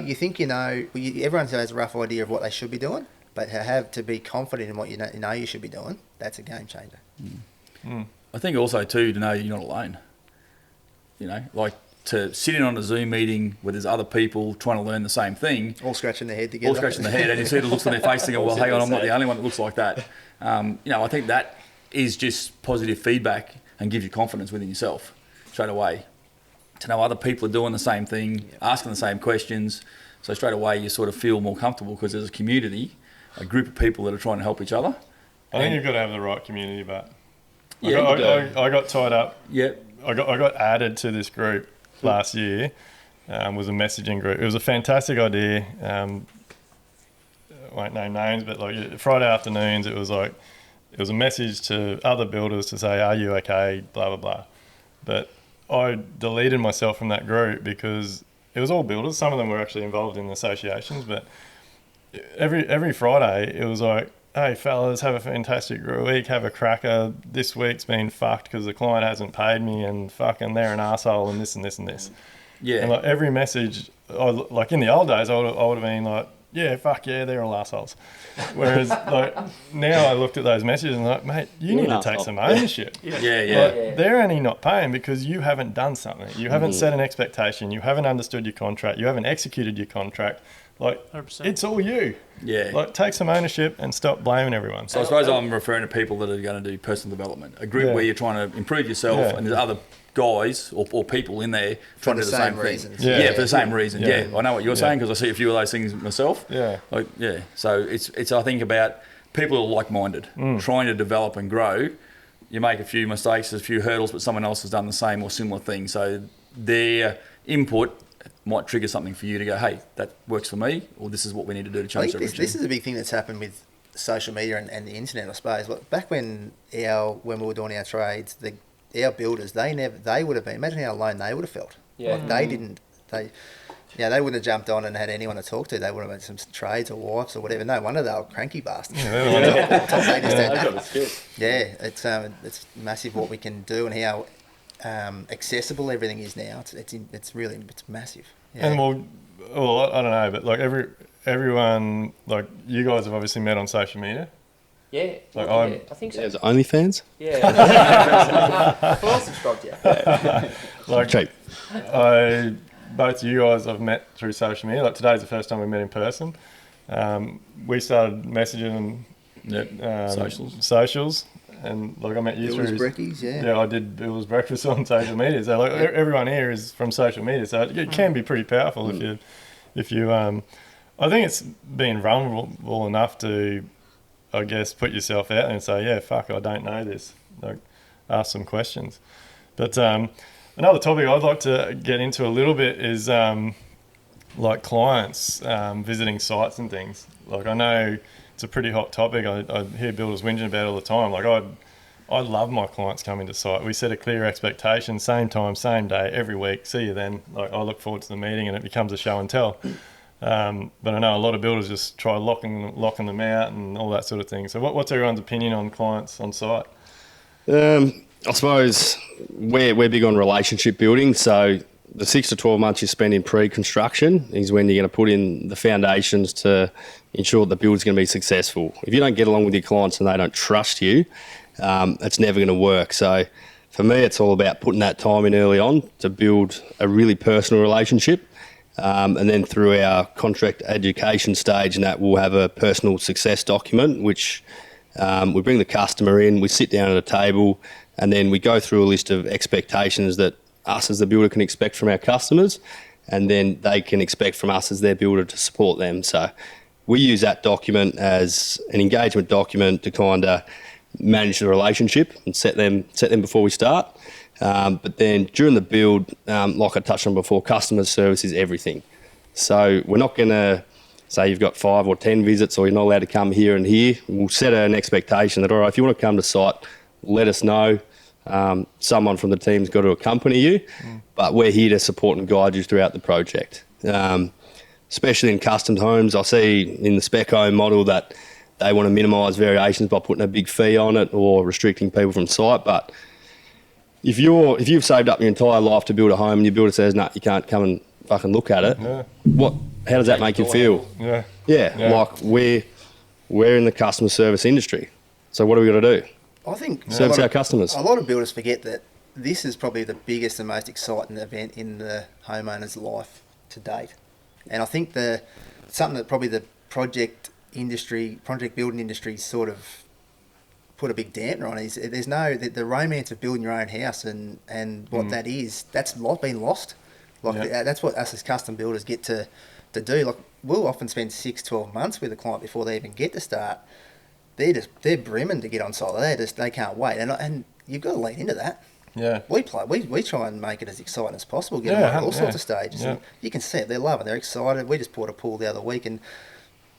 you think you know. Everyone has a rough idea of what they should be doing, but to be confident in what you know you should be doing, that's a game changer. I think also too to know you're not alone. You know, like to sit in on a Zoom meeting where there's other people trying to learn the same thing, All scratching their head together. all scratching their head, and you see the looks on their face and go, well, hang on, I'm not the only one that looks like that. You know, I think that is just positive feedback and gives you confidence within yourself straight away. To know other people are doing the same thing, asking the same questions. So straight away you sort of feel more comfortable because there's a community, a group of people that are trying to help each other. I think you've got to have the right community, but Yeah, I got tied up. yeah, I got added to this group last year. Was a messaging group. It was a fantastic idea. I won't name names, but like Friday afternoons, it was a message to other builders to say, "Are you okay?" Blah blah blah. But I deleted myself from that group because it was all builders. Some of them were actually involved in associations, but every Friday it was like, "Hey fellas, have a fantastic week. Have a cracker. This week's been fucked because the client hasn't paid me, and fucking they're an arsehole and this and this and this." yeah. And like every message, like in the old days, I would have been like, "Yeah, fuck yeah, they're all assholes." Whereas like now I looked at those messages and like, mate, you need to take some ownership. yeah. Like, they're only not paying because you haven't done something. You haven't set an expectation. You haven't understood your contract. You haven't executed your contract. Like 100%. it's all you. Yeah. Like take some ownership and stop blaming everyone. So I suppose I'm referring to people that are going to do personal development, a group Yeah. where you're trying to improve yourself, Yeah. and there's other guys or people in there trying to do the same thing. reasons. Yeah. For the same reason. Yeah. Yeah, I know what you're saying because I see a few of those things myself. Yeah. Like, yeah. So it's I think about people who are like-minded, trying to develop and grow. You make a few mistakes, a few hurdles, but someone else has done the same or similar thing. So their input might trigger something for you to go, hey, that works for me, or this is what we need to do to I change think direction. this is a big thing that's happened with social media and the internet, I suppose. Like back when we were doing our trades, our builders, they would have been, imagine how alone they would have felt. Yeah. Like they wouldn't have jumped on and had anyone to talk to. They would have had some trades or wives or whatever. No wonder they were cranky bastards. They just had that. Yeah, it's massive what we can do and how accessible everything is now. It's really massive. Yeah. And well, I don't know, but like everyone, like you guys have obviously met on social media. Yeah, Like, I think so. There's OnlyFans. Yeah. Well, I'll subscribe to you. Like Cheap. Both you guys I've met through social media. Like today's the first time we met in person. We started messaging socials, and like I met you Builders through. brekkies, yeah. Yeah, I did Bill's breakfast on social media. So like everyone here is from social media, so it can be pretty powerful if you. I think it's being vulnerable enough to, I guess, put yourself out there and say, yeah, fuck, I don't know this. Like, ask some questions. But another topic I'd like to get into a little bit is like clients visiting sites and things. Like I know it's a pretty hot topic. I hear builders whinging about it all the time. Like I love my clients coming to site. We set a clear expectation, same time, same day, every week. See you then. Like I look forward to the meeting and it becomes a show and tell. But I know a lot of builders just try locking them out and all that sort of thing. So what's everyone's opinion on clients on site? I suppose we're big on relationship building. So the 6 to 12 months you spend in pre-construction is when you're going to put in the foundations to ensure the build's going to be successful. If you don't get along with your clients and they don't trust you, it's never going to work. So for me, it's all about putting that time in early on to build a really personal relationship. And then through our contract education stage, and that we'll have a personal success document, which we bring the customer in, we sit down at a table, and then we go through a list of expectations that us as the builder can expect from our customers, and then they can expect from us as their builder to support them. So we use that document as an engagement document to kind of manage the relationship and set them before we start. But then during the build, like I touched on before, customer service is everything. So we're not going to say you've got 5 or 10 visits or you're not allowed to come here and here. We'll set an expectation that, all right, if you want to come to site, let us know. Someone from the team's got to accompany you, but we're here to support and guide you throughout the project. Especially in custom homes, I see in the spec home model that they want to minimise variations by putting a big fee on it or restricting people from site. But if you've saved up your entire life to build a home and your builder says, no, you can't come and fucking look at it, how does that make you feel? Yeah. Like we're in the customer service industry. So what are we got to do? I think service our customers. A lot of builders forget that this is probably the biggest and most exciting event in the homeowner's life to date. And I think something that probably the project building industry sort of put a big dampener on is there's the romance of building your own house and what that is, that's been lost. That's what us as custom builders get to do. Like, we'll often spend 6-12 months with a client before they even get to start. They're brimming to get on site. They can't wait, and you've got to lean into that. Yeah, we try and make it as exciting as possible. Get them on all sorts of stages. And you can see it. They're loving. They're excited. We just bought a pool the other week, and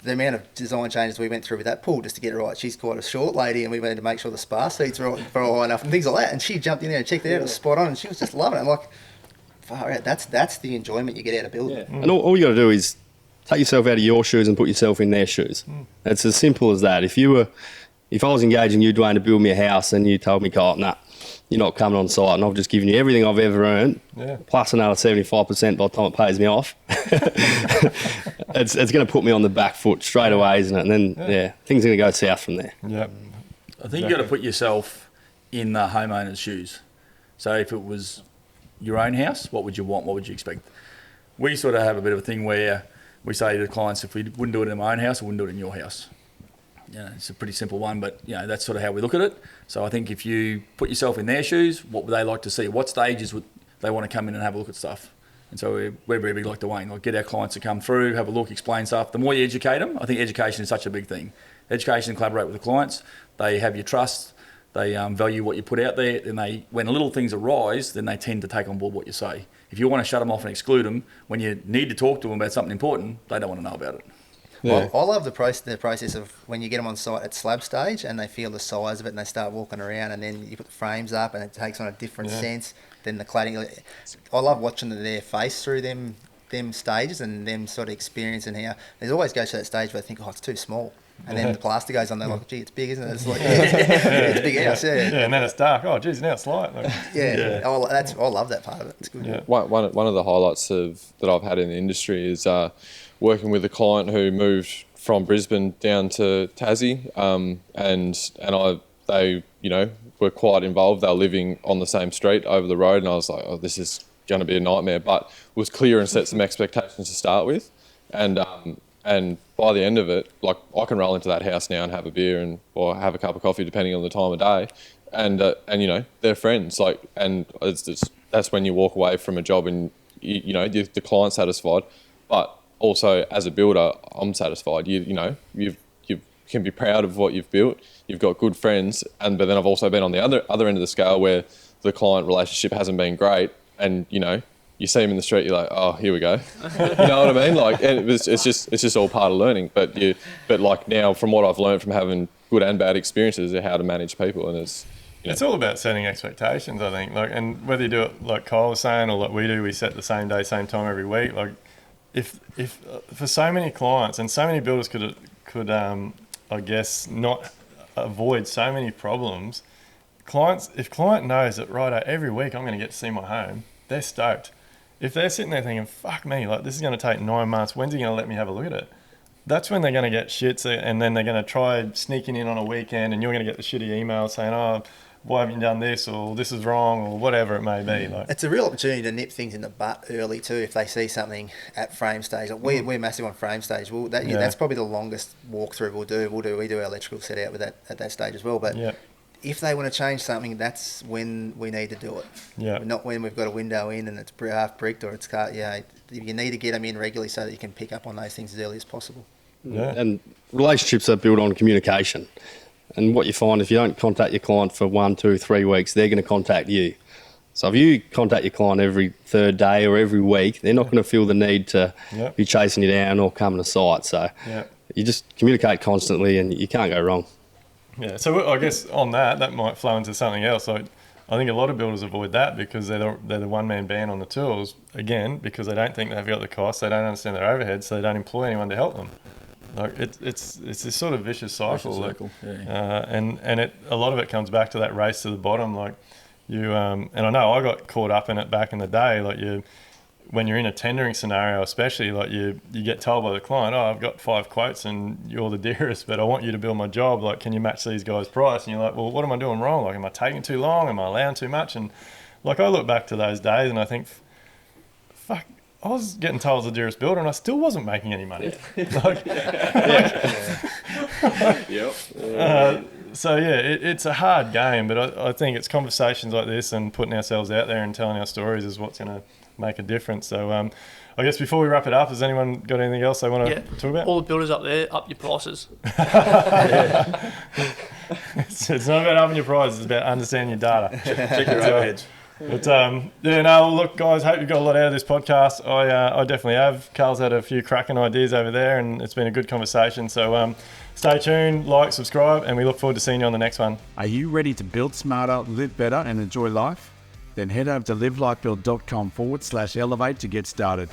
the amount of design changes we went through with that pool just to get it right. She's quite a short lady, and we wanted to make sure the spa seats were high enough and things like that. And she jumped in there and checked it out. It was spot on, and she was just loving it. I'm like, far out. That's the enjoyment you get out of building. Yeah. And all you got to do is take yourself out of your shoes and put yourself in their shoes. It's as simple as that. If I was engaging you, Duayne, to build me a house, and you told me, "Oh, nah, you're not coming on site," and I've just given you everything I've ever earned, plus another 75% by the time it pays me off, it's going to put me on the back foot straight away, isn't it? And then, things are going to go south from there. Yep. I think you've got to put yourself in the homeowner's shoes. So if it was your own house, what would you want? What would you expect? We sort of have a bit of a thing where we say to the clients, if we wouldn't do it in my own house, we wouldn't do it in your house. It's a pretty simple one, but that's sort of how we look at it. So I think if you put yourself in their shoes, what would they like to see? What stages would they want to come in and have a look at stuff? And so we're very big like Duayne, like get our clients to come through, have a look, explain stuff. The more you educate them, I think education is such a big thing. Education and collaborate with the clients. They have your trust. They value what you put out there. And when little things arise, then they tend to take on board what you say. If you want to shut them off and exclude them, when you need to talk to them about something important, they don't want to know about it. Yeah. I love the process of when you get them on site at slab stage and they feel the size of it and they start walking around, and then you put the frames up and it takes on a different sense than the cladding. I love watching their face through them stages and them sort of experiencing how there's always goes to that stage where they think, oh, it's too small. And then the plaster goes on, they're like, gee, it's big, isn't it? It's like, it's a big house, and then it's dark. Oh, geez, now it's light. Like, I love that part of it. It's good. Yeah. One of the highlights that I've had in the industry is working with a client who moved from Brisbane down to Tassie, and they were quite involved. They were living on the same street over the road, and I was like, oh, this is going to be a nightmare. But it was clear and set some expectations to start with, and by the end of it, like, I can roll into that house now and have a beer or have a cup of coffee depending on the time of day, and they're friends. Like, and that's when you walk away from a job and the client's satisfied, but also as a builder, I'm satisfied. You can be proud of what you've built. You've got good friends, but then I've also been on the other end of the scale where the client relationship hasn't been great, and you see them in the street, you're like, oh, here we go. You know what I mean? Like, and it's just all part of learning. But like now, from what I've learned from having good and bad experiences, is how to manage people, and it's. It's all about setting expectations, I think. Like, and whether you do it like Kyle was saying, or like we do, we set the same day, same time every week. Like, if for so many clients and so many builders could I guess not avoid so many problems. If client knows that every week I'm going to get to see my home, they're stoked. If they're sitting there thinking, fuck me, like, this is going to take 9 months, when's he going to let me have a look at it? That's when they're going to get shits, and then they're going to try sneaking in on a weekend, and you're going to get the shitty email saying, oh, why haven't you done this, or this is wrong, or whatever it may be. Like, it's a real opportunity to nip things in the butt early too if they see something at frame stage. Like, we're massive on frame stage. That's probably the longest walkthrough we'll do. We do our electrical set out with that at that stage as well. But if they want to change something, that's when we need to do it. Yeah. Not when we've got a window in and it's half bricked or it's cut. Yeah, you need to get them in regularly so that you can pick up on those things as early as possible. Yeah. And relationships are built on communication. And what you find, if you don't contact your client for 1, 2, 3 weeks, they're going to contact you. So if you contact your client every third day or every week, they're not going to feel the need to be chasing you down or coming to site. So you just communicate constantly and you can't go wrong. Yeah, so I guess on that might flow into something else. Like, I think a lot of builders avoid that because they're the one-man band on the tools, again, because they don't think they've got the costs, they don't understand their overhead, so they don't employ anyone to help them. Like it's this sort of vicious cycle. And a lot of it comes back to that race to the bottom. Like you, and I know I got caught up in it back in the day. Like when you're in a tendering scenario, especially, like you get told by the client, oh, I've got 5 quotes and you're the dearest, but I want you to build my job. Like, can you match these guys' price? And you're like, well, what am I doing wrong? Like, am I taking too long? Am I allowing too much? And like, I look back to those days and I think, fuck, I was getting told I was the dearest builder and I still wasn't making any money. So yeah, it's a hard game, but I think it's conversations like this and putting ourselves out there and telling our stories is what's going to make a difference. So I guess before we wrap it up, has anyone got anything else they want to talk about? All the builders up there, up your prices. It's not about upping your prices, it's about understanding your data. Check your overheads. But look, guys, hope you got a lot out of this podcast. I definitely have. Carl's had a few cracking ideas over there and it's been a good conversation. So stay tuned, like, subscribe, and we look forward to seeing you on the next one. Are you ready to build smarter, live better, and enjoy life? Then head over to livelikebuilt.com/elevate to get started.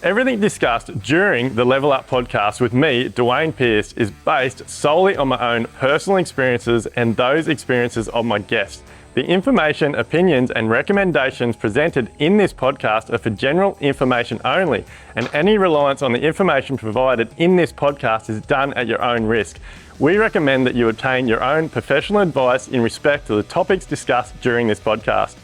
Everything discussed during the Level Up podcast with me, Duayne Pearce, is based solely on my own personal experiences and those experiences of my guests. The information, opinions, and recommendations presented in this podcast are for general information only, and any reliance on the information provided in this podcast is done at your own risk. We recommend that you obtain your own professional advice in respect to the topics discussed during this podcast.